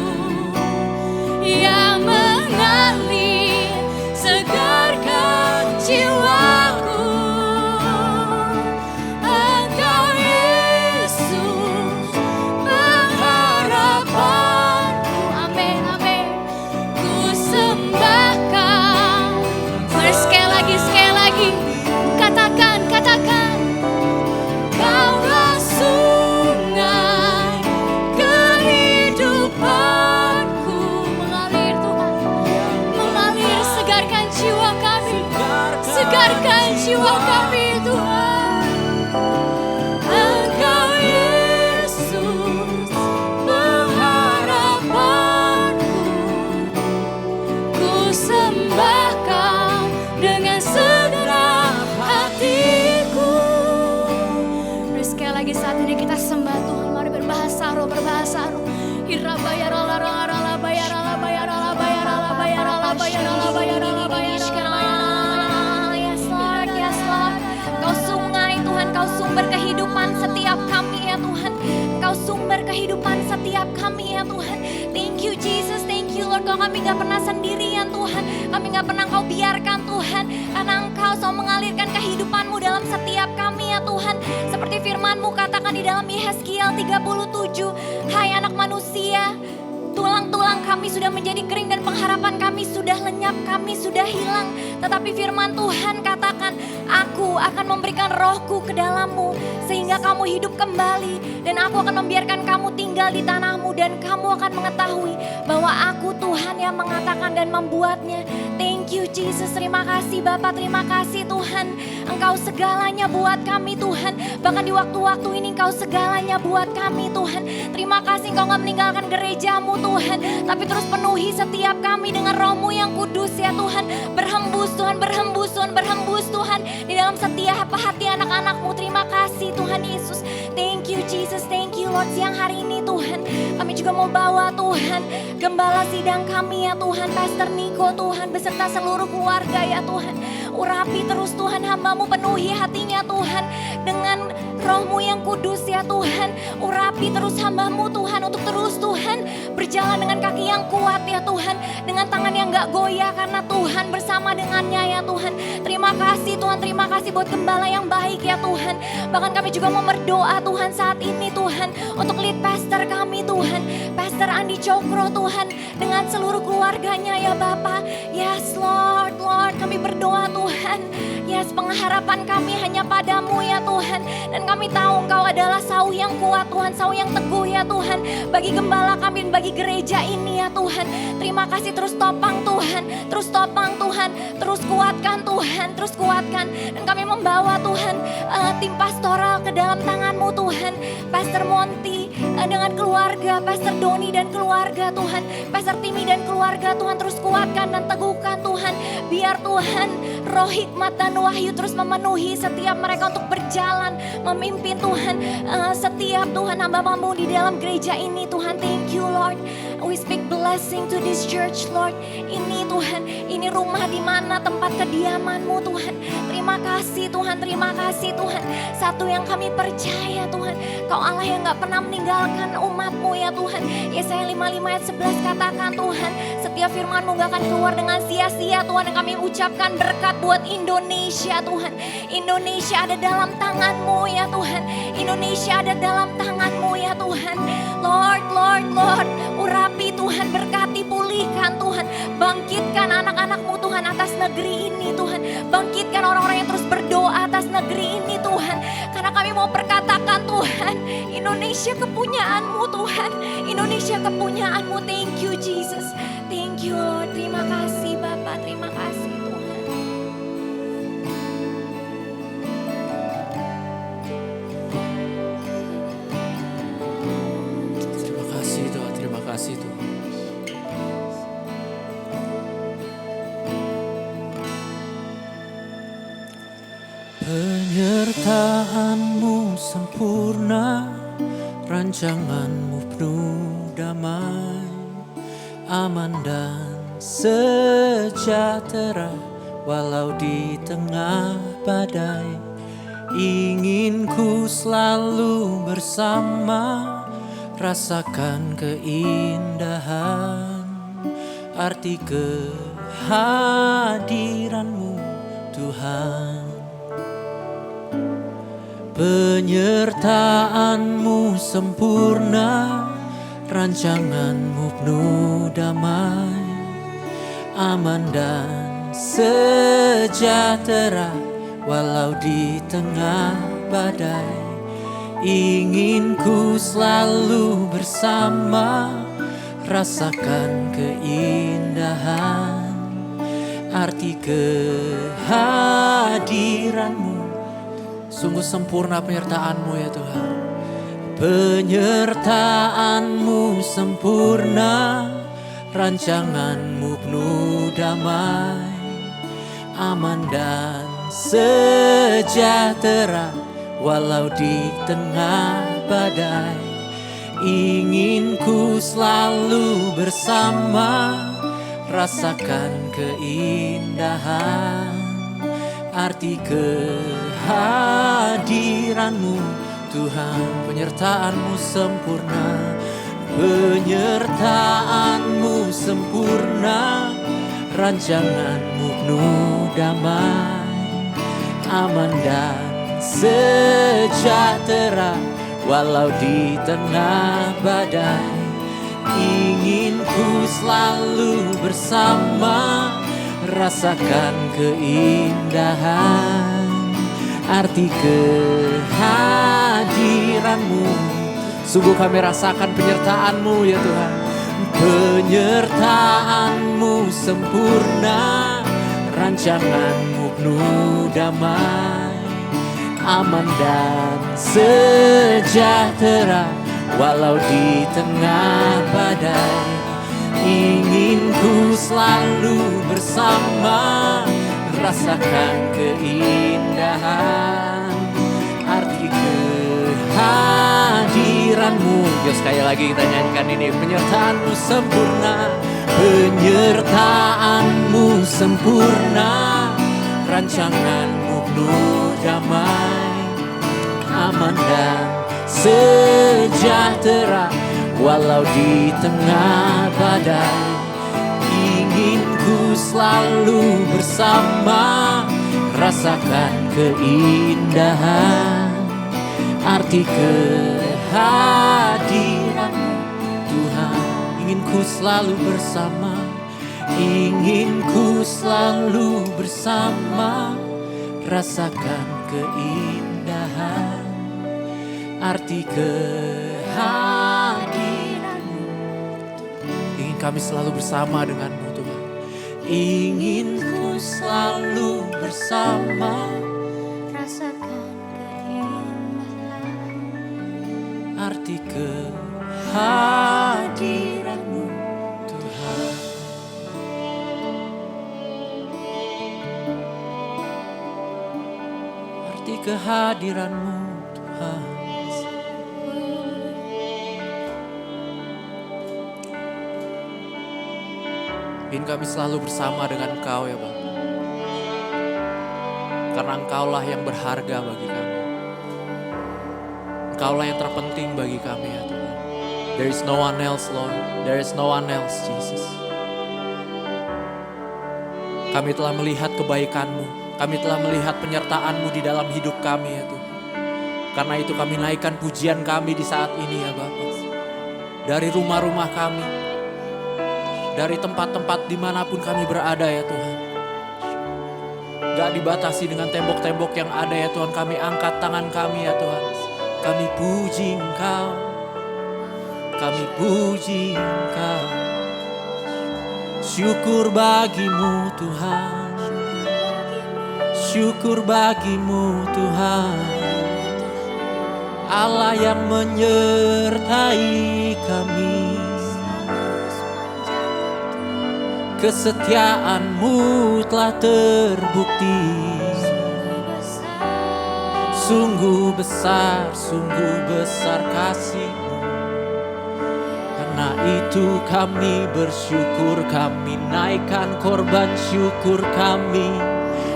yang mengalir, segarkan jiwaku. Engkau Yesus pengharapanku. Amin, amin. Ku sembah Kau. Mari sekali lagi. Katakan. Kaulah sungai kehidupanku. Mengalir Tuhan, mengalir, segarkan jiwa kami. Segarkan jiwa kami Tuhan. Engkau Yesus pengharapanku. Ku sembah Kau dengan segenap hatiku. Mari sekali lagi saat ini kita sembah Tuhan. Mari berbahasa roh. Yes Lord, yes Lord. Kau sungai Tuhan, Kau sumber kehidupan setiap kami ya Tuhan. Kau sumber kehidupan setiap kami ya Tuhan. Thank you Jesus, thank you Lord. Kami gak pernah sendirian Tuhan. Kami gak pernah Kau biarkan Tuhan. Karena Engkau selalu mengalirkan kehidupan-Mu dalam setiap kami ya Tuhan. Seperti firman-Mu katakan di dalam Yehezkiel 37. Hai anak manusia, tulang-tulang kami sudah menjadi kering dan pengharapan kami sudah lenyap, kami sudah hilang. Tetapi firman Tuhan katakan, Aku akan memberikan rohku ke dalammu sehingga kamu hidup kembali. Dan aku akan membiarkan kamu tinggal di tanahmu dan kamu akan mengetahui bahwa aku Tuhan yang mengatakan dan membuatnya. Thank you Jesus, terima kasih Bapa, terima kasih Tuhan. Engkau segalanya buat kami Tuhan. Bahkan di waktu-waktu ini Engkau segalanya buat kami Tuhan. Terima kasih Engkau gak meninggalkan gerejamu Tuhan, tapi terus penuhi setiap kami dengan roh-Mu yang kudus ya Tuhan. Berhembus Tuhan, berhembus Tuhan, berhembus Tuhan di dalam setiap hati anak-anak-Mu. Terima kasih Tuhan Yesus. Thank you Jesus, thank you Lord. Siang hari ini Tuhan, kami juga mau bawa Tuhan gembala sidang kami ya Tuhan, Pastor Niko Tuhan, beserta seluruh keluarga ya Tuhan. Urapi terus Tuhan hamba-Mu, penuhi hatinya Tuhan dengan Roh-Mu yang kudus ya Tuhan, urapi terus hamba-Mu Tuhan untuk terus Tuhan berjalan dengan kaki yang kuat ya Tuhan, dengan tangan yang gak goyah karena Tuhan bersama dengannya ya Tuhan. Terima kasih Tuhan, terima kasih buat gembala yang baik ya Tuhan. Bahkan kami juga mau berdoa Tuhan saat ini Tuhan untuk lead pastor kami Tuhan, Pastor Andi Cokro Tuhan, dengan seluruh keluarganya ya Bapa. Yes Lord, Lord kami berdoa Tuhan. Yes, pengharapan kami hanya padamu ya Tuhan. Dan kami tahu Engkau adalah sauh yang kuat Tuhan, sauh yang teguh ya Tuhan, bagi gembala kami dan bagi gereja ini ya Tuhan. Terima kasih, terus topang Tuhan, terus topang Tuhan, terus kuatkan Tuhan, terus kuatkan. Dan kami membawa Tuhan tim pastoral ke dalam tangan-Mu Tuhan. Pastor Monty dengan keluarga, Pastor Doni dan keluarga Tuhan, Pastor Timi dan keluarga Tuhan, terus kuatkan dan teguhkan Tuhan. Biar Tuhan roh hikmat dan wahyu terus memenuhi setiap mereka untuk berjalan, memimpin Tuhan setiap Tuhan hamba-Mu di dalam gereja ini Tuhan. Thank you Lord. We speak blessing to this church Lord. Ini Tuhan, ini rumah di mana tempat kediaman-Mu Tuhan. Terima kasih Tuhan, terima kasih Tuhan. Satu yang kami percaya Tuhan, Kau Allah yang gak pernah meninggalkan umat-Mu ya Tuhan. Yesaya 55 ayat 11 katakan Tuhan, setiap firman-Mu gak akan keluar dengan sia-sia Tuhan. Dan kami ucapkan berkat buat Indonesia Tuhan. Indonesia ada dalam tangan-Mu ya Tuhan. Indonesia ada dalam tangan-Mu ya Tuhan. Lord, Lord, Lord, urapi Tuhan, berkati, pulihkan Tuhan. Bangkitkan anak-anak-Mu Tuhan atas negeri ini Tuhan. Bangkitkan orang-orang yang terus berdoa atas negeri ini Tuhan. Karena kami mau perkatakan Tuhan, Indonesia kepunyaan-Mu Tuhan. Indonesia kepunyaan-Mu. Thank you Jesus. Thank you Lord. Terima kasih Bapak, terima kasih Tuhan. Terima kasih Tuhan, terima kasih Tuhan. Penyertaan-Mu sempurna, rancangan-Mu penuh damai, aman dan sejahtera walau di tengah badai. Ingin ku selalu bersama, rasakan keindahan, arti kehadiran-Mu Tuhan. Penyertaan-Mu sempurna, rancangan-Mu penuh damai, aman dan sejahtera walau di tengah badai. Ingin ku selalu bersama, rasakan keindahan, arti kehadiran-Mu. Sungguh sempurna penyertaan-Mu ya Tuhan. Penyertaan-Mu sempurna, rancangan-Mu penuh damai, aman dan sejahtera walau di tengah badai. Ingin ku selalu bersama, rasakan keindahan, arti kehadiran-Mu Tuhan. Penyertaan-Mu sempurna, penyertaan-Mu sempurna, rancangan-Mu penuh damai, aman dan sejahtera walau di tengah badai. Ingin ku selalu bersama, rasakan keindahan, arti kehadiran-Mu. Sungguh kami rasakan penyertaan-Mu ya Tuhan. Penyertaan-Mu sempurna, rancangan-Mu penuh damai, aman dan sejahtera walau di tengah badai. Ingin ku selalu bersama, rasakan keindahan, arti kehadiran-Mu. Yuk sekali lagi kita nyanyikan ini. Penyertaan-Mu sempurna, penyertaan-Mu sempurna, rancangan-Mu penuh damai, aman dan sejahtera. Walau di tengah badai, ingin ku selalu bersama. Rasakan keindahan arti kehadiran-Mu Tuhan. Ingin ku selalu bersama, ingin ku selalu bersama. Rasakan keindahan arti kehadiran-Mu. Ingin kami selalu bersama dengan-Mu Tuhan. Ingin ku selalu bersama. Rasakan keindahan arti kehadiran-Mu Tuhan. Arti kehadiran-Mu Tuhan. Ingin kami selalu bersama dengan Engkau ya Bapa. Karena Engkaulah yang berharga bagi kami. Engkaulah yang terpenting bagi kami ya Tuhan. There is no one else Lord. There is no one else Jesus. Kami telah melihat kebaikan-Mu. Kami telah melihat penyertaan-Mu di dalam hidup kami ya Tuhan. Karena itu kami naikkan pujian kami di saat ini ya Bapa. Dari rumah-rumah kami, dari tempat-tempat dimanapun kami berada ya Tuhan. Gak dibatasi dengan tembok-tembok yang ada ya Tuhan. Kami angkat tangan kami ya Tuhan. Kami puji Engkau. Kami puji Engkau. Syukur bagi-Mu Tuhan. Syukur bagi-Mu Tuhan. Allah yang menyertai kami. Kesetiaan-Mu telah terbukti. Sungguh besar kasih-Mu. Karena itu kami bersyukur, kami naikkan korban syukur kami.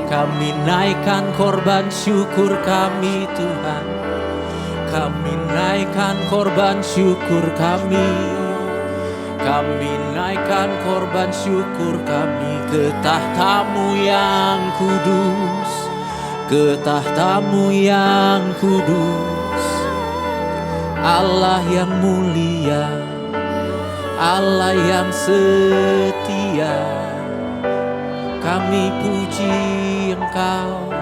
Kami naikkan korban syukur kami Tuhan. Kami naikkan korban syukur kami. Kami naikkan korban syukur kami ke tahta-Mu yang kudus. Ke tahta-Mu yang kudus. Allah yang mulia, Allah yang setia. Kami puji Engkau.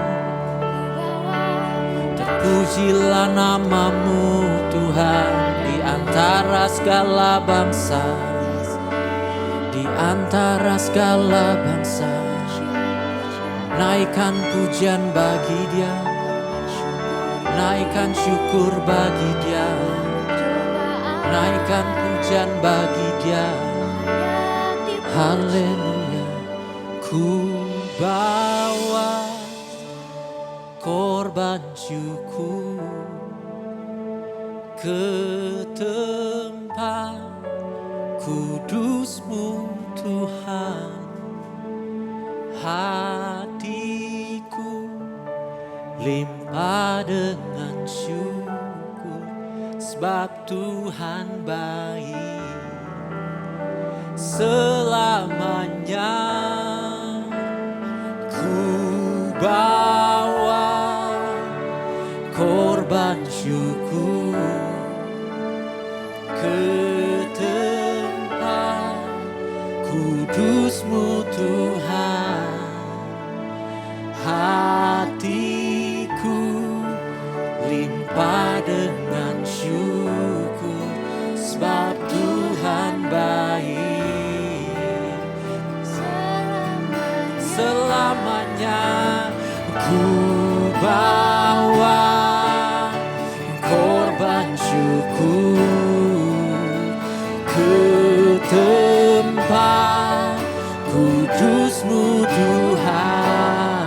Terpujilah nama-Mu Tuhan di antara segala bangsa. Di antara segala bangsa. Naikkan pujian bagi Dia. Naikkan syukur bagi Dia. Naikkan pujian bagi Dia. Haleluya. Ku bawa korban syukur ke tempat kudus-Mu Tuhan. Hatiku limpah dengan syukur, sebab Tuhan baik selamanya. Ku bawa korban syukur ke tempat kudus-Mu Tuhan. Hatiku limpah dengan syukur, sebab Tuhan baik selamanya. Ku bawa korban syukur ke tempat kudus-Mu Tuhan.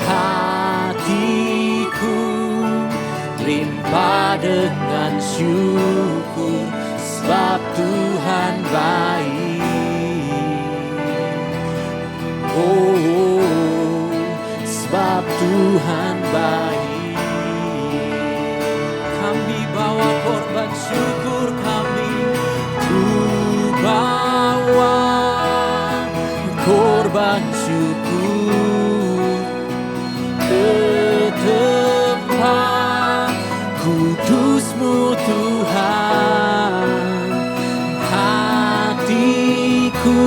Hatiku limpah dengan syukur, sebab Tuhan baik. Oh, sebab Tuhan baik. kudus-Mu Tuhan. Hatiku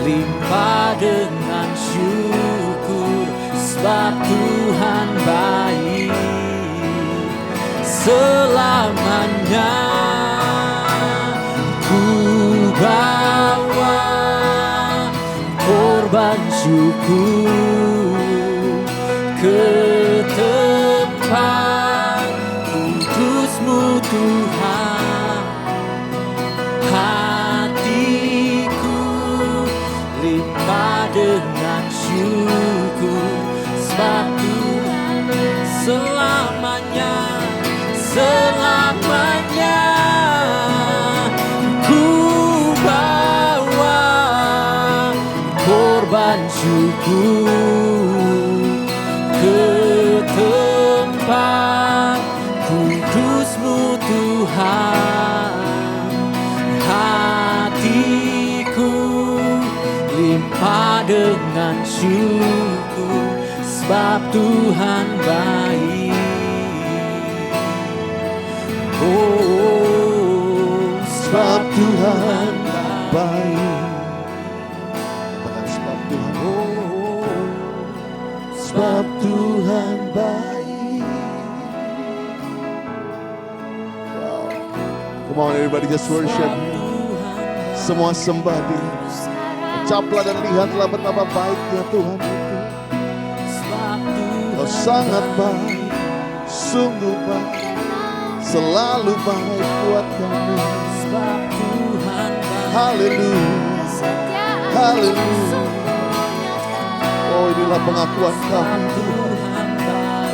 limpah dengan syukur, sebab Tuhan baik selamanya. Ku bawa korban syukur ke tempat kudus-Mu Tuhan. Hatiku limpah dengan syukur, sebab Tuhan selamanya, selamanya. Ku bawa korban syukur ke tempat kudus-Mu Tuhan. Hatiku limpah dengan syukur, sebab Tuhan baik. Oh, sebab Tuhan baik. Katakan sebab Tuhan. Oh, sebab Tuhan baik. Wow. Come on everybody, just worship. Semua sembah Dia. Ucaplah dan lihatlah betapa baiknya Tuhan itu. Kau sangat baik, sungguh baik, selalu baik buat kami. Haleluya, haleluya. Oh, inilah pengakuan kami Tuhan.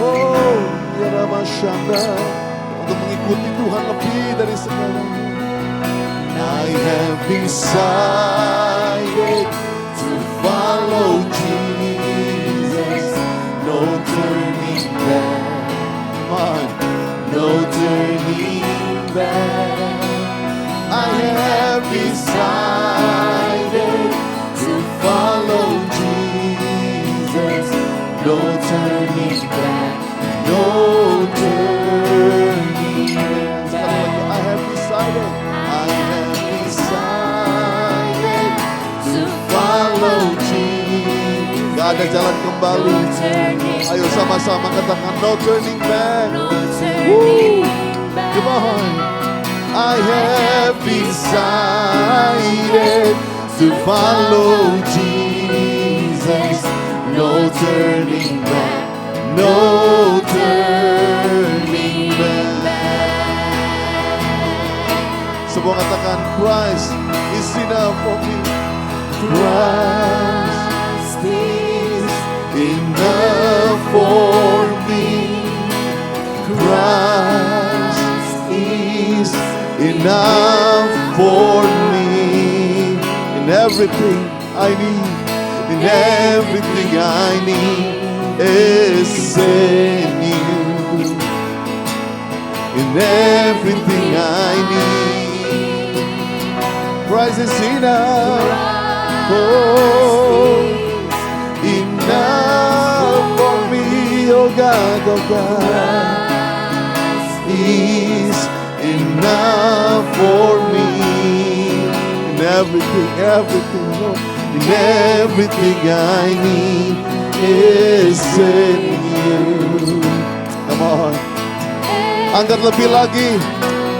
Oh, ya Ramashanda, untuk mengikuti Tuhan lebih dari segalanya. I have decided to follow Jesus, no turning back, no turning back. I have decided to follow Jesus, no turning back, no turning back. I have decided to follow Jesus. Gak ada jalan kembali. Ayo sama-sama katakan no turning back. Come on. I have decided to follow Jesus. No turning back. No turning back. Semua katakan Christ is enough for me. Christ is enough for me. Christ is enough for me. In everything I need, in everything I need is in you. In everything I need, Christ is enough. Oh, enough for me, oh God, oh God. Is enough for me. In everything, everything, Lord. In everything I need is in you. Come on. Angkat lebih lagi.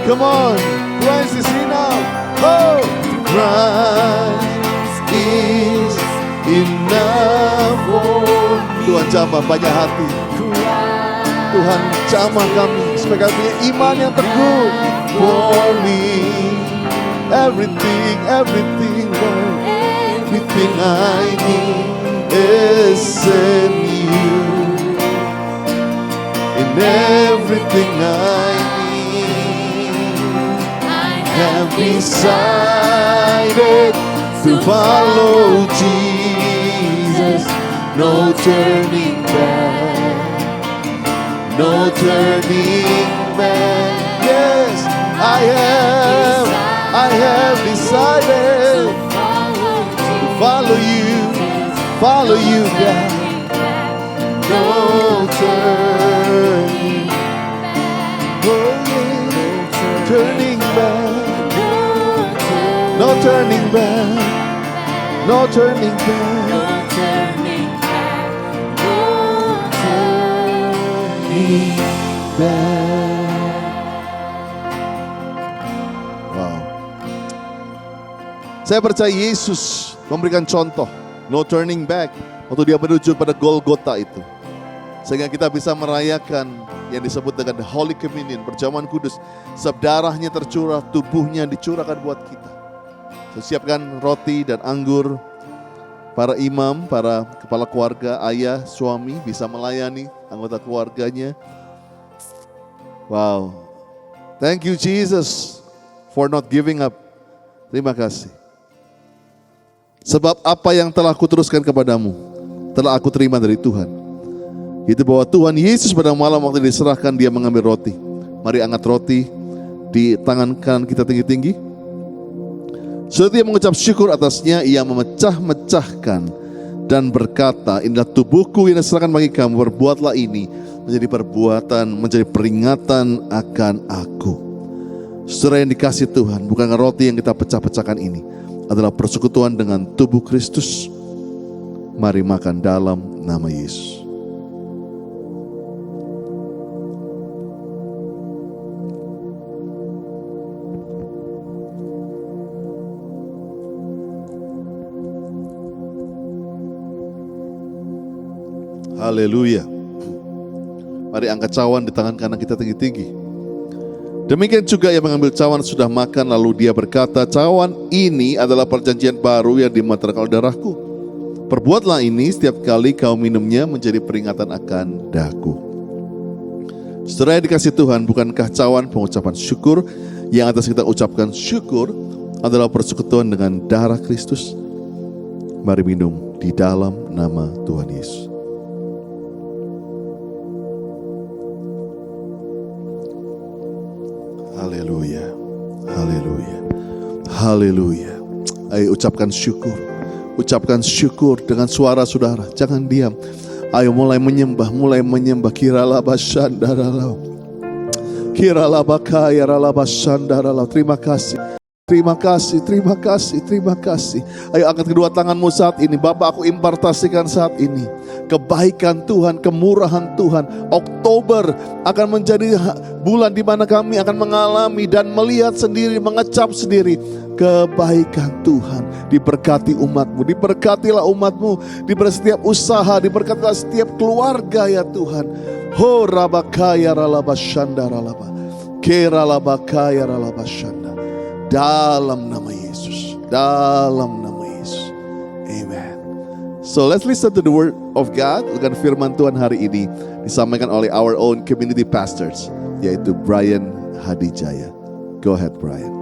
Come on. Christ is enough. Oh, Christ is enough for me. Tuhan jamah banyak hati. Tuhan jamah kami supaya kami punya iman yang teguh. For me, everything, everything, Lord, everything I need is in you. In everything I need, I have decided to follow Jesus. No turning back, no turning back. Yes, I have decided to follow you, God. No turning, Oh yeah, turning back. No turning back. No turning back. No turning back. No turning back. Wow. Saya percaya Yesus memberikan contoh no turning back waktu dia menuju pada Golgota itu. Sehingga kita bisa merayakan yang disebut dengan the Holy Communion, perjamuan kudus. Sebab darahnya tercurah, tubuhnya dicurahkan buat kita. Siapkan roti dan anggur. Para imam, para kepala keluarga, ayah, suami bisa melayani anggota keluarganya. Wow. Thank you Jesus for not giving up. Terima kasih. Sebab apa yang telah aku teruskan kepadamu, telah aku terima dari Tuhan. Itu bahwa Tuhan Yesus pada malam waktu diserahkan, dia mengambil roti. Mari angkat roti di tangan kanan kita tinggi-tinggi. Setelah dia mengucap syukur atasnya, ia memecah-mecahkan dan berkata, inilah tubuhku yang diserahkan bagi kamu, perbuatlah ini menjadi perbuatan, menjadi peringatan akan aku. Saudara yang dikasih Tuhan, bukan roti yang kita pecah-pecahkan ini adalah persekutuan dengan tubuh Kristus. Mari makan dalam nama Yesus. Haleluya. Mari angkat cawan di tangan kanan kita tinggi-tinggi. Demikian juga yang mengambil cawan sudah makan, lalu dia berkata, cawan ini adalah perjanjian baru yang dimeterkan oleh darahku. Perbuatlah ini setiap kali kau minumnya menjadi peringatan akan daku. Saudara yang dikasih Tuhan, bukankah cawan pengucapan syukur? Yang atas kita ucapkan syukur adalah persekutuan dengan darah Kristus. Mari minum di dalam nama Tuhan Yesus. Haleluya, haleluya, haleluya. Ayo ucapkan syukur. Ucapkan syukur dengan suara saudara. Jangan diam. Ayo mulai menyembah, mulai menyembah. Kiralabashandaralau. Kiralabakayaralabashandaralau. Terima kasih. Terima kasih, terima kasih, terima kasih. Ayo angkat kedua tanganmu saat ini. Bapak, aku impartasikan saat ini kebaikan Tuhan, kemurahan Tuhan. Oktober akan menjadi bulan di mana kami akan mengalami dan melihat sendiri, mengecap sendiri kebaikan Tuhan. Diberkati umatmu, diberkatilah umatmu, diberkati setiap usaha, diberkatilah setiap keluarga ya Tuhan. Ho rabakaya ralabashanda ralaba, keralabakaya ralabashanda. Dalam nama Yesus, dalam nama Yesus. Amen. So let's listen to the word of God. Dengan firman Tuhan hari ini disampaikan oleh our own community pastors, yaitu Brian Hadijaya. Go ahead Brian.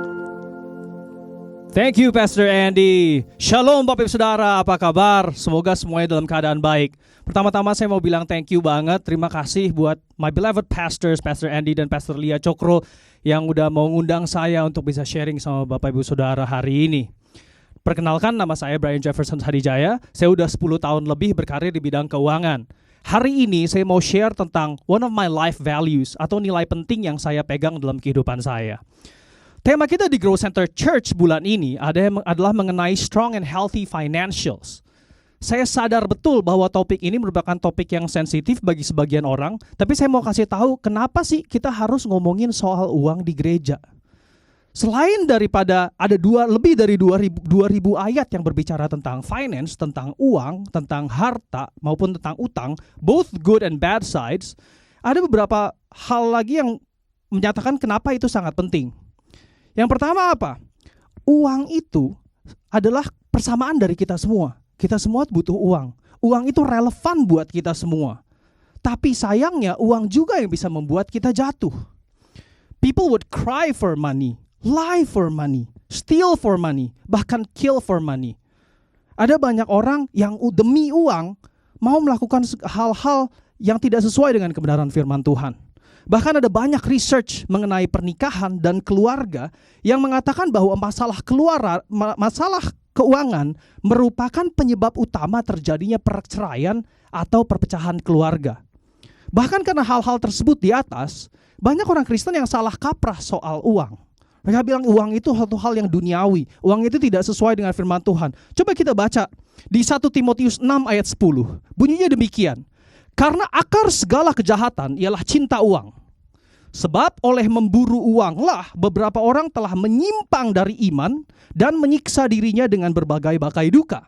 Thank you Pastor Andy. Shalom Bapak Ibu Saudara, apa kabar? Semoga semuanya dalam keadaan baik. Pertama-tama saya mau bilang thank you banget. Terima kasih buat my beloved pastors, Pastor Andy dan Pastor Lia Cokro, yang udah mau ngundang saya untuk bisa sharing sama Bapak Ibu Saudara hari ini. Perkenalkan, nama saya Brian Jefferson Hadijaya. Saya udah 10 tahun lebih berkarir di bidang keuangan. Hari ini saya mau share tentang one of my life values atau nilai penting yang saya pegang dalam kehidupan saya. Tema kita di Grow Center Church bulan ini adalah mengenai strong and healthy financials. Saya sadar betul bahwa topik ini merupakan topik yang sensitif bagi sebagian orang, tapi saya mau kasih tahu kenapa sih kita harus ngomongin soal uang di gereja. Selain daripada ada lebih dari 2000 ayat yang berbicara tentang finance, tentang uang, tentang harta maupun tentang utang, both good and bad sides, ada beberapa hal lagi yang menyatakan kenapa itu sangat penting. Yang pertama apa? Uang itu adalah persamaan dari kita semua. Kita semua butuh uang. Uang itu relevan buat kita semua. Tapi sayangnya uang juga yang bisa membuat kita jatuh. People would cry for money, lie for money, steal for money, bahkan kill for money. Ada banyak orang yang demi uang mau melakukan hal-hal yang tidak sesuai dengan kebenaran firman Tuhan. Bahkan ada banyak research mengenai pernikahan dan keluarga yang mengatakan bahwa masalah keuangan merupakan penyebab utama terjadinya perceraian atau perpecahan keluarga. Bahkan karena hal-hal tersebut di atas, Banyak orang Kristen yang salah kaprah soal uang. Mereka bilang uang itu satu hal yang duniawi. Uang itu tidak sesuai dengan firman Tuhan. Coba kita baca di 1 Timotius 6 ayat 10. Bunyinya demikian. Karena akar segala kejahatan ialah cinta uang. Sebab oleh memburu uanglah beberapa orang telah menyimpang dari iman dan menyiksa dirinya dengan berbagai-bagai duka.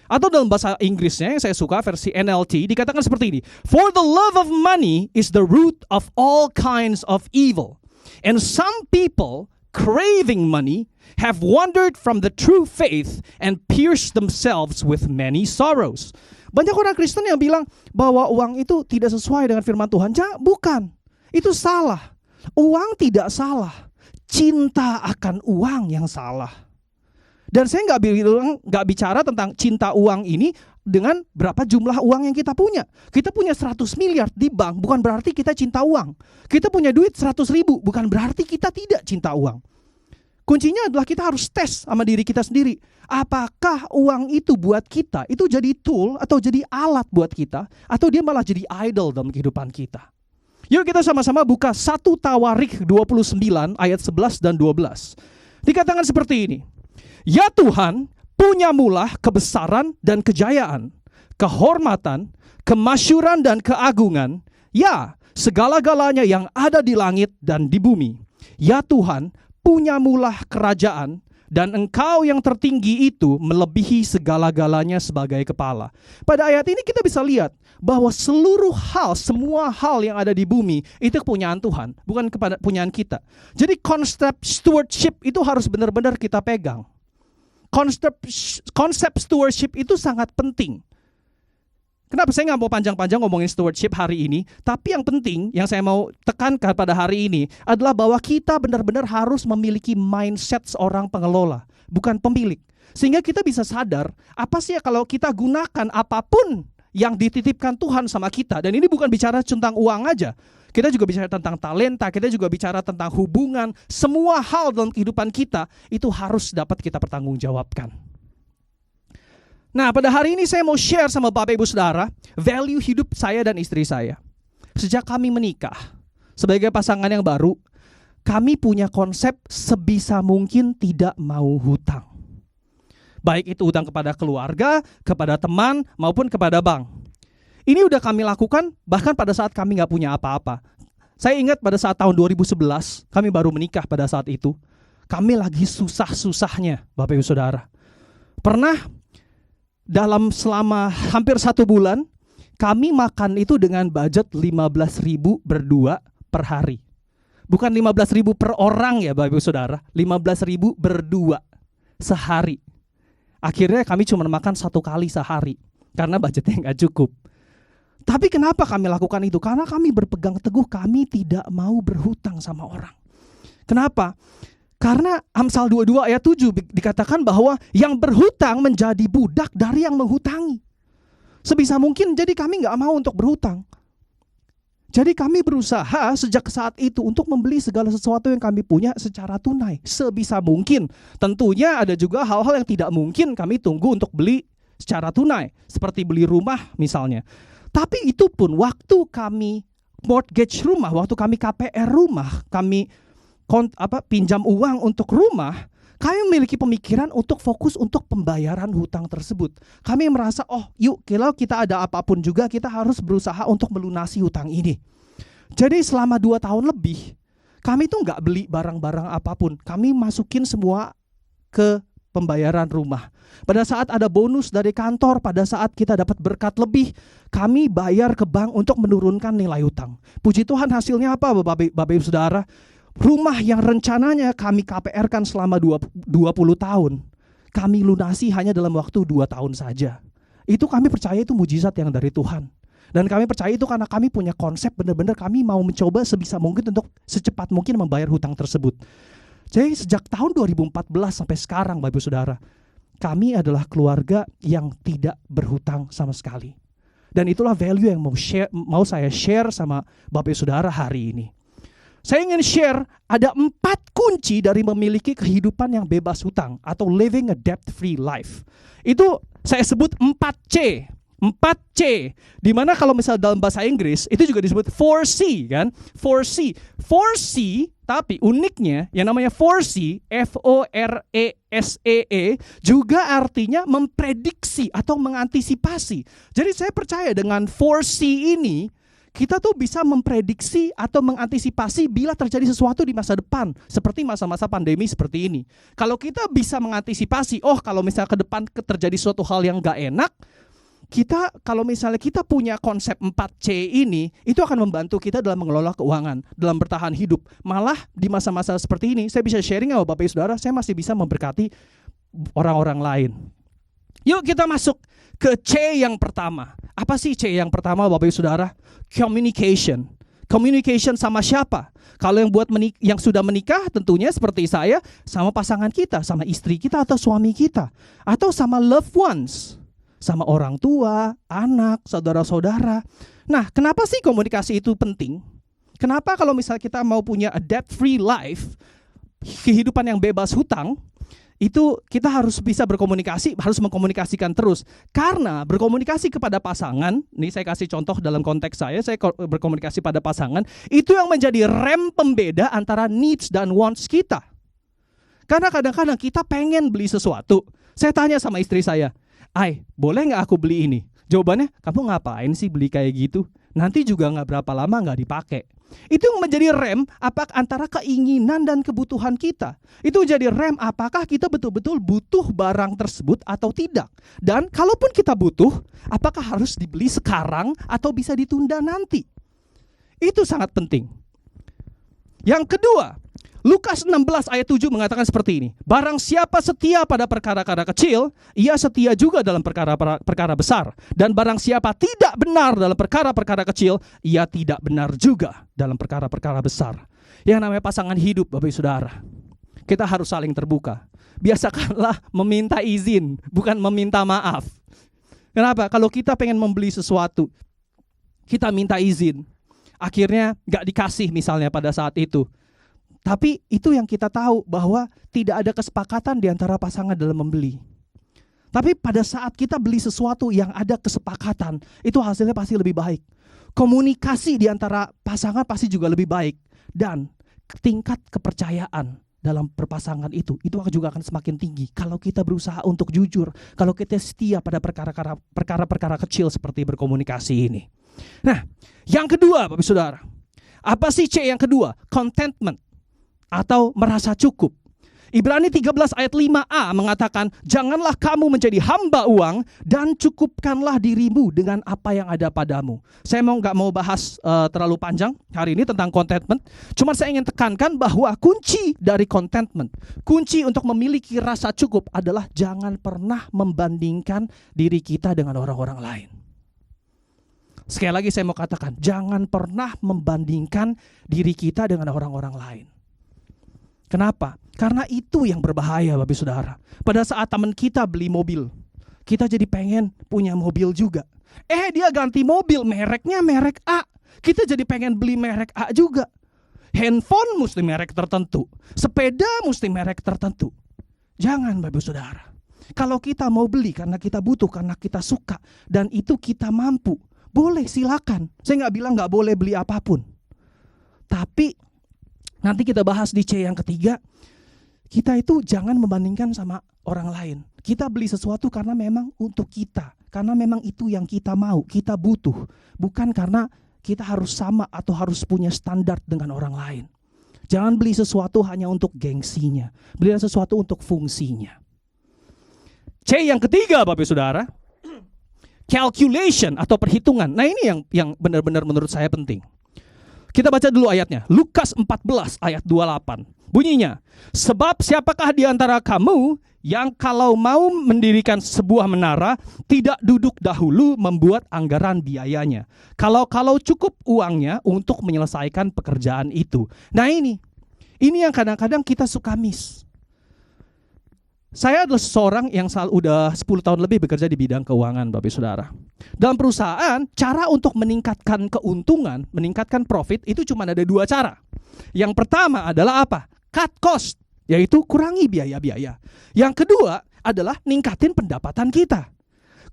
Atau dalam bahasa Inggrisnya yang saya suka versi NLT dikatakan seperti ini. For the love of money is the root of all kinds of evil. And some people craving money have wandered from the true faith and pierced themselves with many sorrows. Banyak orang Kristen yang bilang bahwa uang itu tidak sesuai dengan firman Tuhan. Bukan, itu salah. Uang tidak salah. Cinta akan uang yang salah. Dan saya nggak bicara tentang cinta uang ini dengan berapa jumlah uang yang kita punya. Kita punya 100 miliar di bank, bukan berarti kita cinta uang. Kita punya duit 100 ribu, bukan berarti kita tidak cinta uang. Kuncinya adalah kita harus tes sama diri kita sendiri. Apakah uang itu buat kita, itu jadi tool atau jadi alat buat kita, atau dia malah jadi idol dalam kehidupan kita. Yuk kita sama-sama buka 1 Tawarik 29 ayat 11 dan 12. Dikatakan seperti ini. Ya Tuhan, punyamulah kebesaran dan kejayaan, kehormatan, kemasyuran dan keagungan, ya segala-galanya yang ada di langit dan di bumi. Ya Tuhan, punyamulah kerajaan, dan Engkau yang tertinggi itu melebihi segala-galanya sebagai kepala. Pada ayat ini kita bisa lihat bahwa seluruh hal, semua hal yang ada di bumi itu kepunyaan Tuhan, bukan kepunyaan kita. Jadi konsep stewardship itu harus benar-benar kita pegang. Konsep stewardship itu sangat penting. Kenapa saya nggak mau panjang-panjang ngomongin stewardship hari ini, tapi yang penting yang saya mau tekankan pada hari ini adalah bahwa kita benar-benar harus memiliki mindset seorang pengelola, bukan pemilik. Sehingga kita bisa sadar, apa sih kalau kita gunakan apapun yang dititipkan Tuhan sama kita. Dan ini bukan bicara tentang uang aja. Kita juga bicara tentang talenta, kita juga bicara tentang hubungan. Semua hal dalam kehidupan kita itu harus dapat kita pertanggungjawabkan. Nah, pada hari ini saya mau share sama Bapak Ibu Saudara value hidup saya dan istri saya. Sejak kami menikah, sebagai pasangan yang baru, kami punya konsep sebisa mungkin tidak mau hutang. Baik itu hutang kepada keluarga, kepada teman, maupun kepada bank. Ini udah kami lakukan bahkan pada saat kami gak punya apa-apa. Saya ingat pada saat tahun 2011, kami baru menikah pada saat itu. Kami lagi susah-susahnya, Bapak Ibu Saudara. Pernah selama hampir 1 bulan, kami makan itu dengan budget 15.000 berdua per hari. Bukan 15.000 per orang ya Bapak Ibu Saudara, 15.000 berdua sehari. Akhirnya kami cuma makan 1 kali sehari, karena budgetnya nggak cukup. Tapi kenapa kami lakukan itu? Karena kami berpegang teguh, kami tidak mau berhutang sama orang. Kenapa? Karena Amsal 22 ayat 7 dikatakan bahwa yang berhutang menjadi budak dari yang menghutangi. Sebisa mungkin jadi kami gak mau untuk berhutang. Jadi kami berusaha sejak saat itu untuk membeli segala sesuatu yang kami punya secara tunai. Sebisa mungkin. Tentunya ada juga hal-hal yang tidak mungkin kami tunggu untuk beli secara tunai. Seperti beli rumah misalnya. Tapi itu pun waktu kami mortgage rumah, waktu kami KPR rumah, kami pinjam uang untuk rumah, kami memiliki pemikiran untuk fokus untuk pembayaran hutang tersebut. Kami merasa, kalau kita ada apapun juga kita harus berusaha untuk melunasi hutang ini. Jadi selama 2 tahun lebih, kami tuh nggak beli barang-barang apapun. Kami masukin semua ke pembayaran rumah. Pada saat ada bonus dari kantor, pada saat kita dapat berkat lebih, kami bayar ke bank untuk menurunkan nilai hutang. Puji Tuhan hasilnya apa Bapak Ibu Saudara? Rumah yang rencananya kami KPR-kan selama 20 tahun, kami lunasi hanya dalam waktu 2 tahun saja. Itu kami percaya itu mujizat yang dari Tuhan. Dan kami percaya itu karena kami punya konsep benar-benar kami mau mencoba sebisa mungkin untuk secepat mungkin membayar hutang tersebut. Jadi sejak tahun 2014 sampai sekarang Bapak Ibu Saudara, kami adalah keluarga yang tidak berhutang sama sekali. Dan itulah value yang mau saya share sama Bapak Ibu Saudara hari ini. Saya ingin share ada 4 kunci dari memiliki kehidupan yang bebas hutang atau living a debt-free life. Itu saya sebut 4C. 4C, dimana kalau misal dalam bahasa Inggris itu juga disebut 4C kan, 4C, 4C, tapi uniknya yang namanya 4C, F-O-R-E-S-E-E, juga artinya memprediksi atau mengantisipasi. Jadi saya percaya dengan 4C ini, kita tuh bisa memprediksi atau mengantisipasi bila terjadi sesuatu di masa depan, seperti masa-masa pandemi seperti ini. Kalau kita bisa mengantisipasi, kalau misalnya ke depan terjadi suatu hal yang gak enak, kita kalau misalnya kita punya konsep 4C ini, itu akan membantu kita dalam mengelola keuangan, dalam bertahan hidup. Malah di masa-masa seperti ini, saya bisa sharing sama Bapak Ibu Saudara, saya masih bisa memberkati orang-orang lain. Yuk kita masuk ke C yang pertama. Apa sih C yang pertama Bapak Ibu Saudara? Communication. Communication sama siapa? Kalau yang sudah menikah tentunya seperti saya, sama pasangan kita, sama istri kita atau suami kita, atau sama loved ones, sama orang tua, anak, saudara-saudara. Nah, kenapa sih komunikasi itu penting? Kenapa kalau misalnya kita mau punya a debt-free life, kehidupan yang bebas hutang, itu kita harus bisa berkomunikasi, harus mengkomunikasikan terus. Karena berkomunikasi kepada pasangan, nih saya kasih contoh dalam konteks saya berkomunikasi pada pasangan, itu yang menjadi rem pembeda antara needs dan wants kita. Karena kadang-kadang kita pengen beli sesuatu. Saya tanya sama istri saya, boleh nggak aku beli ini? Jawabannya, kamu ngapain sih beli kayak gitu? Nanti juga nggak berapa lama nggak dipakai. Itu menjadi rem antara keinginan dan kebutuhan kita. Itu jadi rem apakah kita betul-betul butuh barang tersebut atau tidak. Dan kalaupun kita butuh, apakah harus dibeli sekarang atau bisa ditunda nanti. Itu sangat penting. Yang kedua, Lukas 16 ayat 7 mengatakan seperti ini. Barang siapa setia pada perkara-perkara kecil, ia setia juga dalam perkara-perkara besar. Dan barang siapa tidak benar dalam perkara-perkara kecil, ia tidak benar juga dalam perkara-perkara besar. Yang namanya pasangan hidup, Bapak Ibu Saudara, kita harus saling terbuka. Biasakanlah meminta izin, bukan meminta maaf. Kenapa? Kalau kita pengen membeli sesuatu, kita minta izin, akhirnya gak dikasih misalnya pada saat itu. Tapi itu yang kita tahu bahwa tidak ada kesepakatan di antara pasangan dalam membeli. Tapi pada saat kita beli sesuatu yang ada kesepakatan, itu hasilnya pasti lebih baik. Komunikasi di antara pasangan pasti juga lebih baik. Dan tingkat kepercayaan dalam berpasangan itu juga akan semakin tinggi. Kalau kita berusaha untuk jujur, kalau kita setia pada perkara-perkara kecil seperti berkomunikasi ini. Nah, yang kedua Bapak Saudara, apa sih C yang kedua? Contentment. Atau merasa cukup. Ibrani 13 ayat 5a mengatakan, janganlah kamu menjadi hamba uang dan cukupkanlah dirimu dengan apa yang ada padamu. Saya nggak mau bahas terlalu panjang hari ini tentang contentment. Cuma saya ingin tekankan bahwa kunci dari contentment, kunci untuk memiliki rasa cukup adalah jangan pernah membandingkan diri kita dengan orang-orang lain. Sekali lagi saya mau katakan, jangan pernah membandingkan diri kita dengan orang-orang lain. Kenapa? Karena itu yang berbahaya Bapak Saudara. Pada saat teman kita beli mobil, kita jadi pengen punya mobil juga. Dia ganti mobil, mereknya merek A. Kita jadi pengen beli merek A juga. Handphone mesti merek tertentu. Sepeda mesti merek tertentu. Jangan Bapak Saudara. Kalau kita mau beli karena kita butuh, karena kita suka, dan itu kita mampu, boleh silakan. Saya nggak bilang nggak boleh beli apapun. Tapi nanti kita bahas di C yang ketiga, kita itu jangan membandingkan sama orang lain. Kita beli sesuatu karena memang untuk kita, karena memang itu yang kita mau, kita butuh. Bukan karena kita harus sama atau harus punya standar dengan orang lain. Jangan beli sesuatu hanya untuk gengsinya, beli sesuatu untuk fungsinya. C yang ketiga Bapak Saudara, calculation atau perhitungan. Nah ini yang benar-benar menurut saya penting. Kita baca dulu ayatnya. Lukas 14 ayat 28. Bunyinya, sebab siapakah di antara kamu yang kalau mau mendirikan sebuah menara tidak duduk dahulu membuat anggaran biayanya. Kalau cukup uangnya untuk menyelesaikan pekerjaan itu. Nah ini yang kadang-kadang kita suka miss. Saya adalah seseorang yang udah 10 tahun lebih bekerja di bidang keuangan Bapak Saudara. Dalam perusahaan, cara untuk meningkatkan keuntungan, meningkatkan profit itu cuma ada 2 cara. Yang pertama adalah apa? Cut cost, yaitu kurangi biaya-biaya. Yang kedua adalah ningkatin pendapatan kita.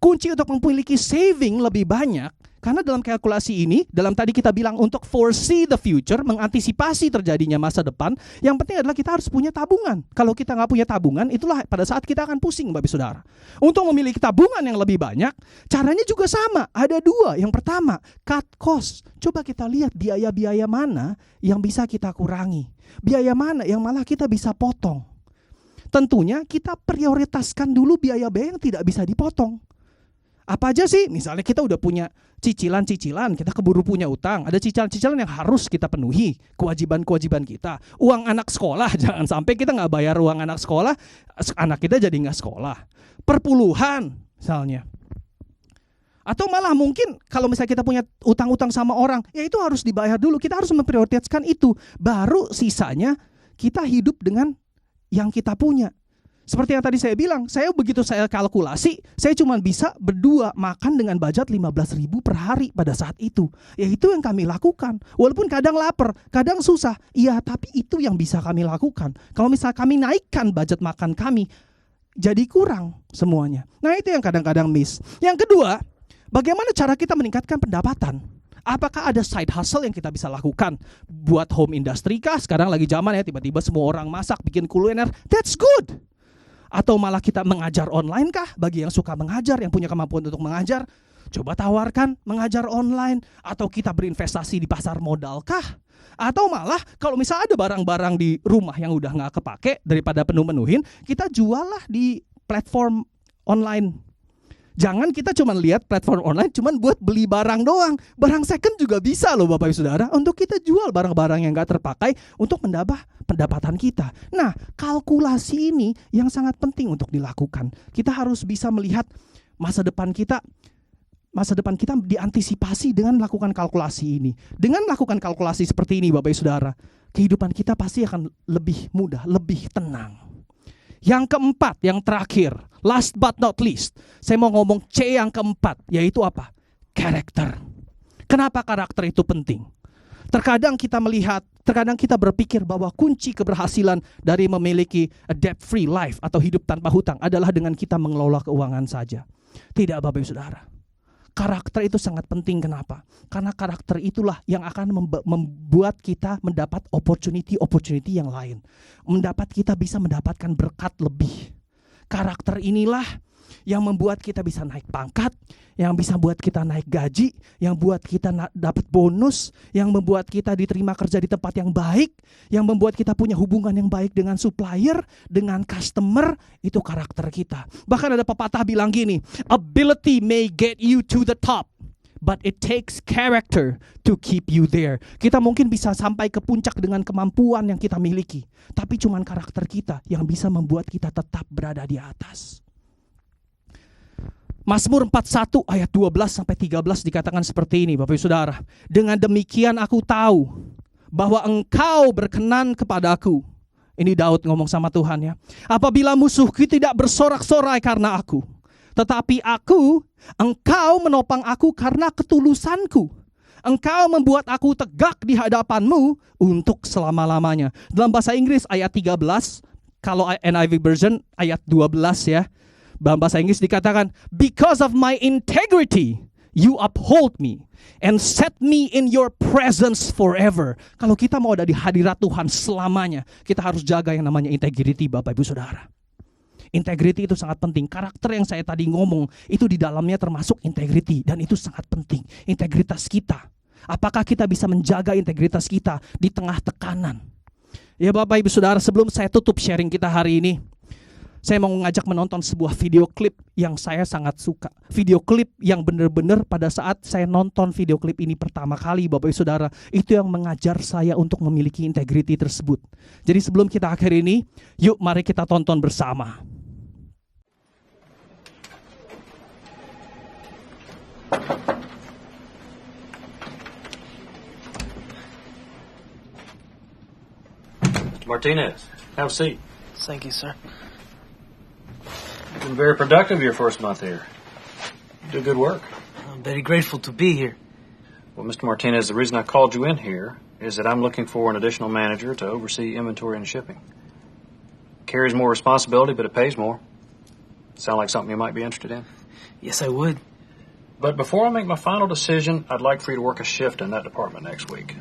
Kunci untuk memiliki saving lebih banyak, karena dalam kalkulasi ini, dalam tadi kita bilang untuk foresee the future, mengantisipasi terjadinya masa depan, yang penting adalah kita harus punya tabungan. Kalau kita nggak punya tabungan, itulah pada saat kita akan pusing, Bapak Saudara. Untuk memiliki tabungan yang lebih banyak, caranya juga sama. Ada dua. Yang pertama, cut cost. Coba kita lihat biaya-biaya mana yang bisa kita kurangi. Biaya mana yang malah kita bisa potong. Tentunya kita prioritaskan dulu biaya-biaya yang tidak bisa dipotong. Apa aja sih? Misalnya kita udah punya cicilan-cicilan, kita keburu punya utang. Ada cicilan-cicilan yang harus kita penuhi, kewajiban-kewajiban kita. Uang anak sekolah, jangan sampai kita nggak bayar uang anak sekolah, anak kita jadi nggak sekolah. Perpuluhan misalnya. Atau malah mungkin kalau misalnya kita punya utang-utang sama orang, ya itu harus dibayar dulu. Kita harus memprioritaskan itu. Baru sisanya kita hidup dengan yang kita punya. Seperti yang tadi saya bilang, begitu saya kalkulasi, saya cuma bisa berdua makan dengan budget 15.000 per hari pada saat itu. Ya itu yang kami lakukan. Walaupun kadang lapar, kadang susah. Iya, tapi itu yang bisa kami lakukan. Kalau misalnya kami naikkan budget makan kami, jadi kurang semuanya. Nah itu yang kadang-kadang miss. Yang kedua, bagaimana cara kita meningkatkan pendapatan? Apakah ada side hustle yang kita bisa lakukan? Buat home industry kah? Sekarang lagi zaman ya, tiba-tiba semua orang masak, bikin kuliner. That's good. Atau malah kita mengajar online kah? Bagi yang suka mengajar, yang punya kemampuan untuk mengajar, coba tawarkan mengajar online. Atau kita berinvestasi di pasar modal kah? Atau malah kalau misalnya ada barang-barang di rumah yang udah nggak kepake, daripada penuh-menuhin, kita jual lah di platform online. Jangan kita cuma lihat platform online cuma buat beli barang doang. Barang second juga bisa loh Bapak Ibu Saudara, untuk kita jual barang-barang yang gak terpakai untuk menambah pendapatan kita. Nah, kalkulasi ini yang sangat penting untuk dilakukan. Kita harus bisa melihat masa depan kita diantisipasi dengan melakukan kalkulasi ini. Dengan melakukan kalkulasi seperti ini Bapak Ibu Saudara, kehidupan kita pasti akan lebih mudah, lebih tenang. Yang keempat, yang terakhir, last but not least, saya mau ngomong C yang keempat, yaitu apa? Karakter. Kenapa karakter itu penting? Terkadang kita berpikir bahwa kunci keberhasilan dari memiliki a debt-free life atau hidup tanpa hutang adalah dengan kita mengelola keuangan saja. Tidak Bapak Ibu Saudara. Karakter itu sangat penting. Kenapa? Karena karakter itulah yang akan membuat kita mendapat opportunity yang lain. Kita bisa mendapatkan berkat lebih. Karakter inilah yang membuat kita bisa naik pangkat, yang bisa buat kita naik gaji, yang buat kita dapat bonus, yang membuat kita diterima kerja di tempat yang baik, yang membuat kita punya hubungan yang baik dengan supplier, dengan customer. Itu karakter kita. Bahkan ada pepatah bilang gini, ability may get you to the top, but it takes character to keep you there. Kita mungkin bisa sampai ke puncak dengan kemampuan yang kita miliki, tapi cuman karakter kita yang bisa membuat kita tetap berada di atas. Mazmur 41 ayat 12-13 dikatakan seperti ini Bapak Ibu Saudara. Dengan demikian aku tahu bahwa Engkau berkenan kepadaku. Ini Daud ngomong sama Tuhan ya. Apabila musuhku tidak bersorak-sorai karena aku, tetapi Engkau menopang aku karena ketulusanku. Engkau membuat aku tegak di hadapan-Mu untuk selama-lamanya. Dalam bahasa Inggris ayat 13, kalau NIV version ayat 12 ya. Dalam bahasa Inggris dikatakan, because of my integrity, you uphold me and set me in your presence forever. Kalau kita mau ada di hadirat Tuhan selamanya, kita harus jaga yang namanya integrity Bapak Ibu Saudara. Integrity itu sangat penting. Karakter yang saya tadi ngomong, itu di dalamnya termasuk integrity. Dan itu sangat penting. Integritas kita. Apakah kita bisa menjaga integritas kita di tengah tekanan? Ya Bapak Ibu Saudara, sebelum saya tutup sharing kita hari ini, saya mau ngajak menonton sebuah video klip yang saya sangat suka. Video klip yang benar-benar pada saat saya nonton video klip ini pertama kali Bapak Ibu Saudara, itu yang mengajar saya untuk memiliki integriti tersebut. Jadi sebelum kita akhiri ini, yuk mari kita tonton bersama. Mr. Martinez, have a seat. Thank you, sir. You've been very productive your first month here. You do good work. I'm very grateful to be here. Well, Mr. Martinez, the reason I called you in here is that I'm looking for an additional manager to oversee inventory and shipping. Carries more responsibility, but it pays more. Sound like something you might be interested in? Yes, I would. But before I make my final decision, I'd like for you to work a shift in that department next week.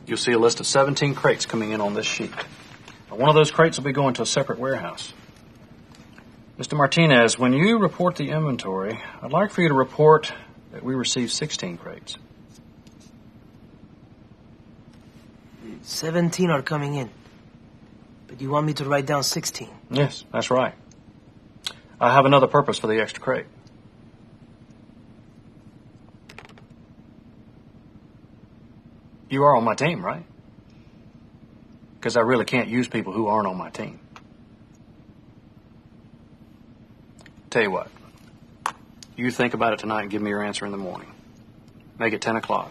You'll see a list of 17 crates coming in on this sheet. Now, one of those crates will be going to a separate warehouse. Mr. Martinez, when you report the inventory, I'd like for you to report that we received 16 crates. 17 are coming in. But you want me to write down 16? Yes, that's right. I have another purpose for the extra crate. You are on my team, right? Because I really can't use people who aren't on my team. Tell you what. You think about it tonight and give me your answer in the morning. Make it 10 o'clock.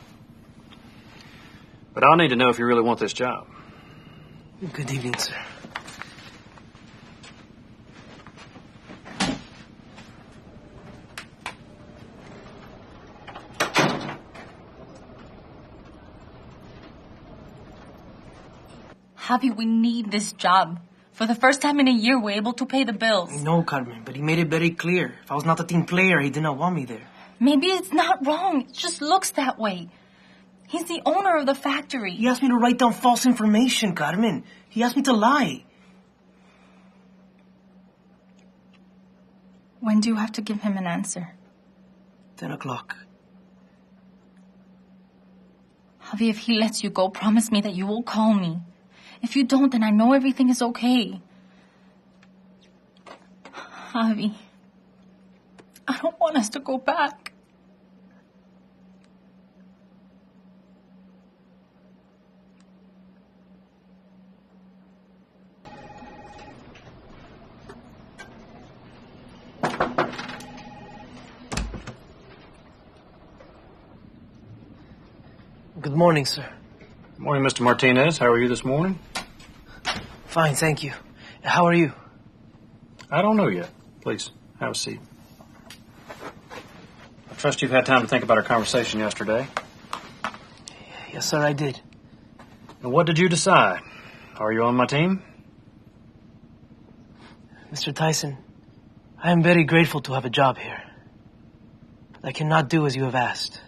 But I'll need to know if you really want this job. Good evening, sir. Javi, we need this job. For the first time in a year, we're able to pay the bills. I know, Carmen, but he made it very clear. If I was not a team player, he did not want me there. Maybe it's not wrong. It just looks that way. He's the owner of the factory. He asked me to write down false information, Carmen. He asked me to lie. When do you have to give him an answer? 10 o'clock. Javi, if he lets you go, promise me that you will call me. If you don't, then I know everything is okay. Javi, I don't want us to go back. Good morning, sir. Good morning, Mr. Martinez. How are you this morning? Fine, thank you. How are you? I don't know yet. Please, have a seat. I trust you've had time to think about our conversation yesterday. Yes, sir, I did. And what did you decide? Are you on my team? Mr. Tyson, I am very grateful to have a job here. But I cannot do as you have asked.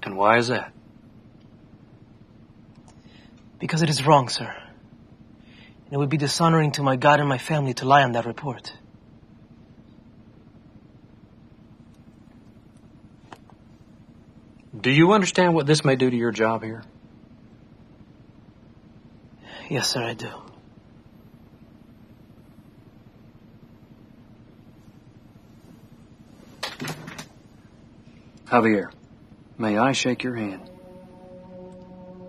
And why is that? Because it is wrong, sir. And it would be dishonoring to my God and my family to lie on that report. Do you understand what this may do to your job here? Yes, sir, I do. Javier, may I shake your hand?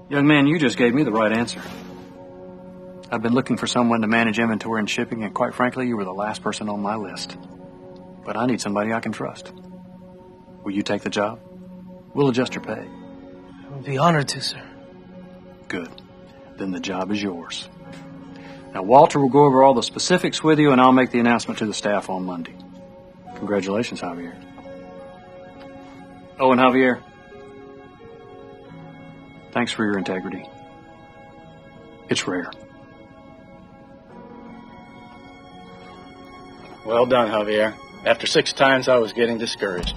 Young man, you just gave me the right answer. I've been looking for someone to manage inventory and shipping, and quite frankly, you were the last person on my list. But I need somebody I can trust. Will you take the job? We'll adjust your pay. I would be honored to, sir. Good. Then the job is yours. Now, Walter will go over all the specifics with you, and I'll make the announcement to the staff on Monday. Congratulations, Javier. Oh, and Javier, thanks for your integrity. It's rare. Well done, Javier. After 6 times, I was getting discouraged.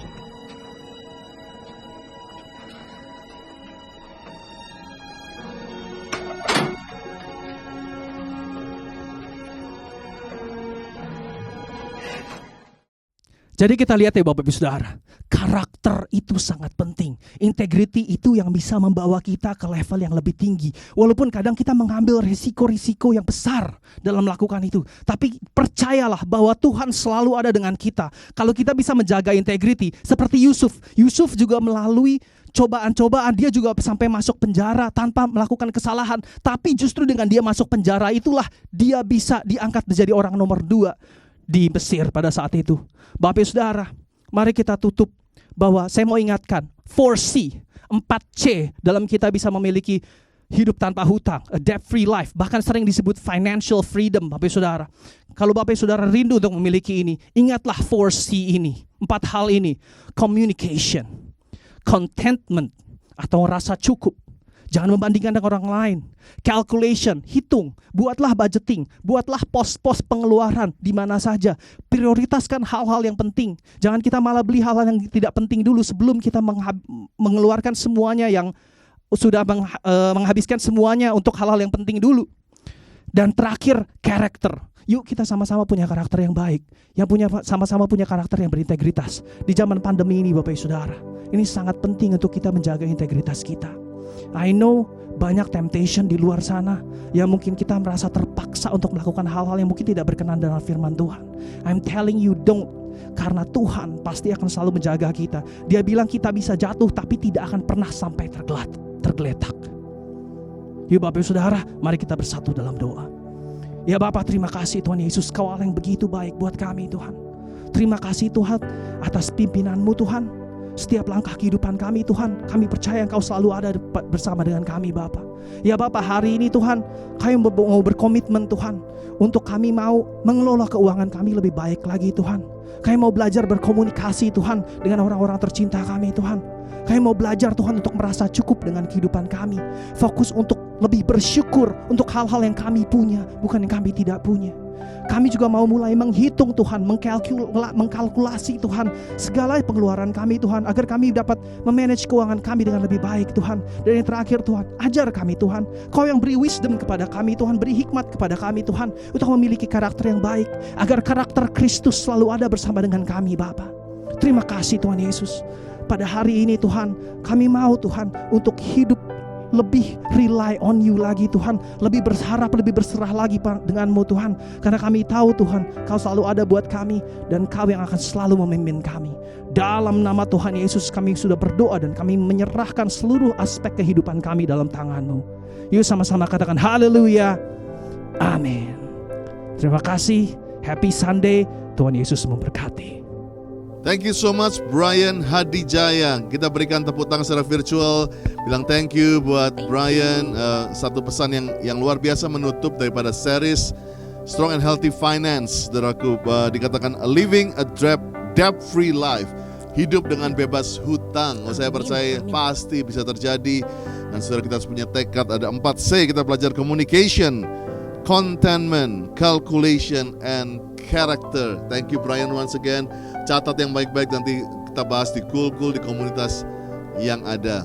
Jadi kita lihat ya Bapak Ibu Saudara, karakter itu sangat penting. Integrity itu yang bisa membawa kita ke level yang lebih tinggi. Walaupun kadang kita mengambil risiko-risiko yang besar dalam melakukan itu. Tapi percayalah bahwa Tuhan selalu ada dengan kita. Kalau kita bisa menjaga integrity, seperti Yusuf. Yusuf juga melalui cobaan-cobaan, dia juga sampai masuk penjara tanpa melakukan kesalahan. Tapi justru dengan dia masuk penjara itulah dia bisa diangkat menjadi orang nomor 2 di Mesir pada saat itu. Bapak Saudara, mari kita tutup bahwa saya mau ingatkan 4C, 4C dalam kita bisa memiliki hidup tanpa hutang, a debt-free life, bahkan sering disebut financial freedom, Bapak Saudara. Kalau Bapak Saudara rindu untuk memiliki ini, ingatlah 4C ini, 4 hal ini: communication, contentment atau rasa cukup. Jangan membandingkan dengan orang lain. Calculation, hitung, buatlah budgeting, buatlah pos-pos pengeluaran di mana saja. Prioritaskan hal-hal yang penting. Jangan kita malah beli hal-hal yang tidak penting dulu sebelum kita mengeluarkan semuanya yang sudah menghabiskan semuanya untuk hal-hal yang penting dulu. Dan terakhir, karakter. Yuk kita sama-sama punya karakter yang baik, sama-sama punya karakter yang berintegritas. Di zaman pandemi ini Bapak Ibu Saudara, ini sangat penting untuk kita menjaga integritas kita. I know banyak temptation di luar sana yang mungkin kita merasa terpaksa untuk melakukan hal-hal yang mungkin tidak berkenan dengan firman Tuhan. I'm telling you don't, karena Tuhan pasti akan selalu menjaga kita. Dia bilang kita bisa jatuh tapi tidak akan pernah sampai tergeletak. Yuk Bapak Ibu Saudara, mari kita bersatu dalam doa. Ya Bapak, terima kasih Tuhan Yesus, Kau Allah yang begitu baik buat kami Tuhan. Terima kasih Tuhan atas pimpinan-Mu Tuhan. Setiap langkah kehidupan kami Tuhan, kami percaya Engkau selalu ada bersama dengan kami Bapak. Ya Bapak, hari ini Tuhan, kami mau berkomitmen Tuhan, untuk kami mau mengelola keuangan kami lebih baik lagi Tuhan. Kami mau belajar berkomunikasi Tuhan dengan orang-orang tercinta kami Tuhan. Kami mau belajar Tuhan untuk merasa cukup dengan kehidupan kami. Fokus untuk lebih bersyukur untuk hal-hal yang kami punya, bukan yang kami tidak punya. Kami juga mau mulai menghitung Tuhan, mengkalkulasi Tuhan segala pengeluaran kami Tuhan, agar kami dapat memanage keuangan kami dengan lebih baik Tuhan. Dan yang terakhir Tuhan, ajar kami Tuhan, Kau yang beri wisdom kepada kami Tuhan, beri hikmat kepada kami Tuhan, untuk memiliki karakter yang baik, agar karakter Kristus selalu ada bersama dengan kami Bapa. Terima kasih Tuhan Yesus. Pada hari ini Tuhan, kami mau Tuhan untuk hidup lebih rely on you lagi Tuhan, lebih berharap, lebih berserah lagi dengan-Mu Tuhan, karena kami tahu Tuhan Kau selalu ada buat kami, dan Kau yang akan selalu memimpin kami. Dalam nama Tuhan Yesus kami sudah berdoa, dan kami menyerahkan seluruh aspek kehidupan kami dalam tangan-Mu. Yuk sama-sama katakan haleluya, amin. Terima kasih, happy Sunday, Tuhan Yesus memberkati. Thank you so much Brian Hadijaya. Kita berikan tepuk tangan secara virtual. Bilang thank you buat Brian. Satu pesan yang luar biasa menutup daripada series Strong and Healthy Finance. Saudaraku, dikatakan living a debt-free life. Hidup dengan bebas hutang. Saya percaya pasti bisa terjadi. Dan saudara, kita harus punya tekad. Ada 4C. Kita belajar communication, contentment, calculation, and character. Thank you Brian once again. Catat yang baik-baik, nanti kita bahas di Cool di komunitas yang ada.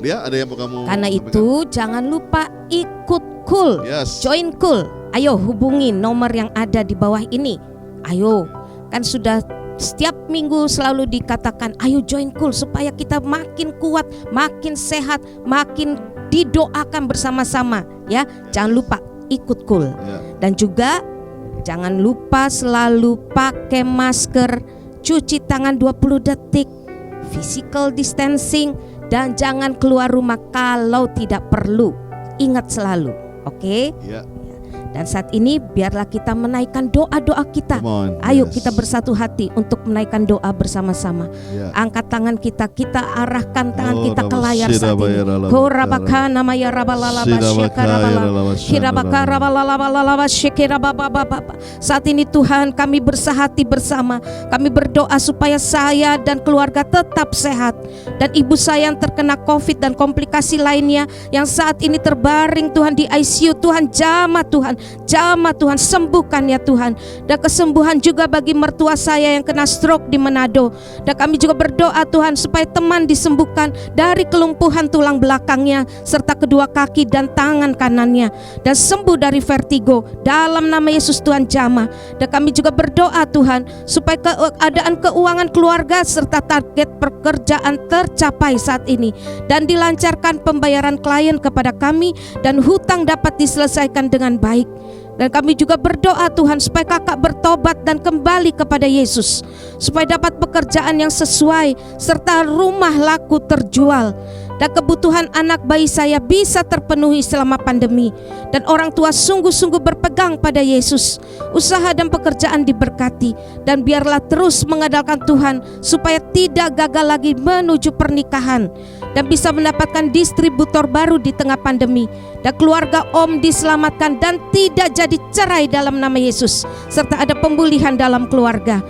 Lia, ada yang mau kamu Karena sampaikan? itu jangan lupa ikut Cool, join Cool. Ayo hubungi nomor yang ada di bawah ini. Ayo, kan sudah setiap minggu selalu dikatakan ayo join Cool supaya kita makin kuat, makin sehat, makin didoakan bersama-sama ya. Jangan lupa ikut Cool. Dan juga jangan lupa selalu pakai masker, cuci tangan 20 detik, physical distancing, dan jangan keluar rumah kalau tidak perlu. Ingat selalu, oke? Dan saat ini biarlah kita menaikkan doa-doa kita. Ayo kita bersatu hati untuk menaikkan doa bersama-sama. Angkat tangan kita, kita arahkan tangan kita ke layar saat ini. Saat ini Tuhan, kami bersahati bersama. Kami berdoa supaya saya dan keluarga tetap sehat, dan ibu saya yang terkena COVID dan komplikasi lainnya yang saat ini terbaring Tuhan di ICU, Tuhan jamah Tuhan, sembuhkan ya Tuhan. Dan kesembuhan juga bagi mertua saya yang kena stroke di Manado. Dan kami juga berdoa Tuhan supaya teman disembuhkan dari kelumpuhan tulang belakangnya serta kedua kaki dan tangan kanannya, dan sembuh dari vertigo dalam nama Yesus Tuhan jamah. Dan kami juga berdoa Tuhan supaya keadaan keuangan keluarga serta target pekerjaan tercapai saat ini, dan dilancarkan pembayaran klien kepada kami, dan hutang dapat diselesaikan dengan baik. Dan kami juga berdoa Tuhan supaya kakak bertobat dan kembali kepada Yesus, supaya dapat pekerjaan yang sesuai serta rumah laku terjual, dan kebutuhan anak bayi saya bisa terpenuhi selama pandemi, dan orang tua sungguh-sungguh berpegang pada Yesus. Usaha dan pekerjaan diberkati, dan biarlah terus mengandalkan Tuhan supaya tidak gagal lagi menuju pernikahan, dan bisa mendapatkan distributor baru di tengah pandemi, dan keluarga Om diselamatkan dan tidak jadi cerai dalam nama Yesus, serta ada pemulihan dalam keluarga,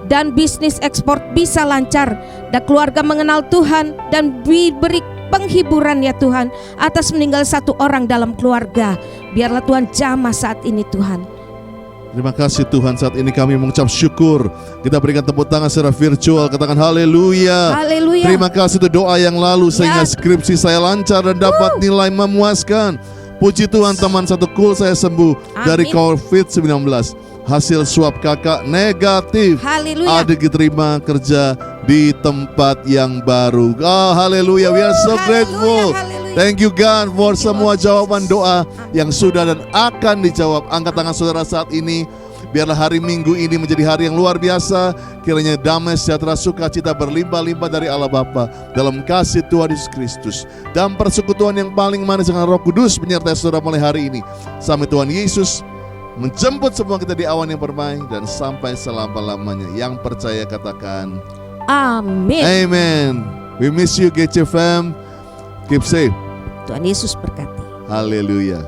dan bisnis ekspor bisa lancar, dan keluarga mengenal Tuhan dan diberi penghiburan ya Tuhan, atas meninggal satu orang dalam keluarga. Biarlah Tuhan jamah saat ini Tuhan. Terima kasih Tuhan, saat ini kami mengucap syukur. Kita berikan tepuk tangan secara virtual, katakan haleluya. Haleluya. Terima kasih untuk doa yang lalu sehingga skripsi saya lancar dan dapat nilai memuaskan. Puji Tuhan, teman satu kul saya sembuh dari COVID-19. Hasil swab kakak negatif. Haleluya. Adik diterima kerja di tempat yang baru. Oh haleluya, we are so grateful. Thank you God for semua jawaban doa yang sudah dan akan dijawab. Angkat tangan saudara saat ini. Biarlah hari Minggu ini menjadi hari yang luar biasa. Kiranya damai, sejahtera, sukacita berlimpah-limpah dari Allah Bapa dalam kasih Tuhan Yesus Kristus. Dan persekutuan yang paling manis dengan Roh Kudus menyertai saudara mulai hari ini. Sampai Tuhan Yesus menjemput semua kita di awan yang permai dan sampai selama-lamanya. Yang percaya katakan amin. Amen. We miss you GCFM. Keep safe. Tuhan Yesus berkati. Haleluya.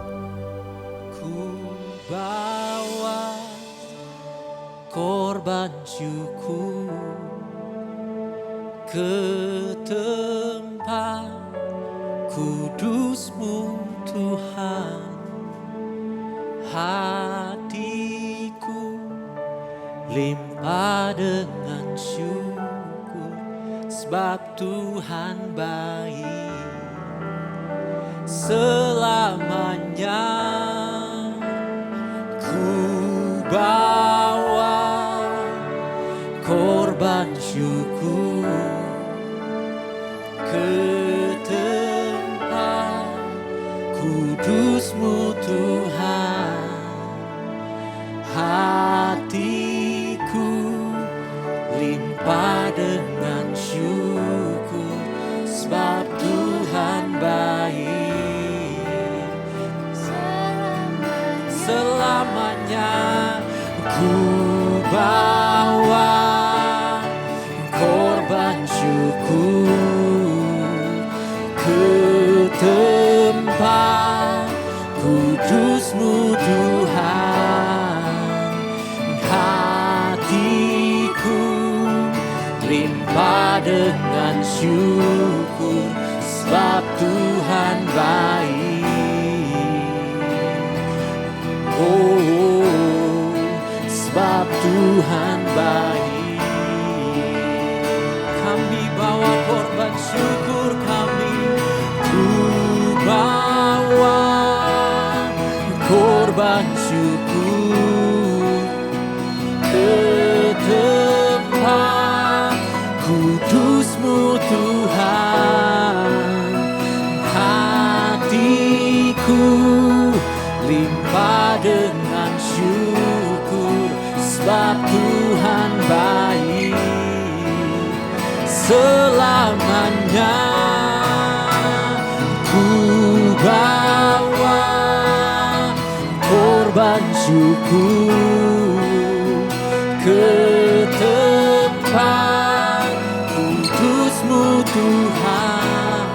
Korban syukur ke tempat kudus-Mu Tuhan. Hatiku limpah dengan syukur, sebab Tuhan baik selamanya. Ku bawa korban syukur ke tempat kudus-Mu Tuhan. Hatiku limpah dengan syukur, sebab Tuhan baik selamanya. Ku bawa korban syukur ke tempat kudus-Mu Tuhan. Hatiku limpah dengan syukur, sebab Tuhan baik. Oh, sebab Tuhan baik. Kami bawa korban syukur kami. Ku bawa korban syukur ke tempat kudus-Mu Tuhan. Hatiku limpah dengan syukur, sebab Tuhan baik selamanya. Ku bawa korban syukur ke tempat kudus-Mu Tuhan.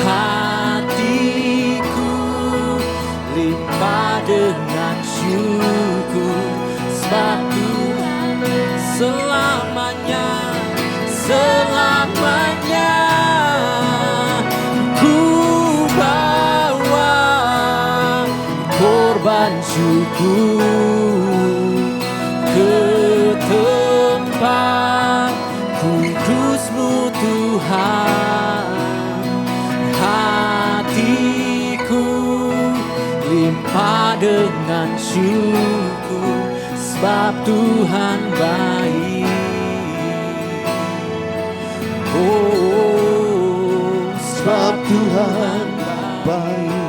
Hatiku limpah dengan syukur, sebab Tuhan selamanya, selamanya. Ku bawa korban syukur ke tempat kudus-Mu Tuhan. Hatiku limpah dengan syukur, sebab Tuhan baik. Oh, sebab Tuhan baik.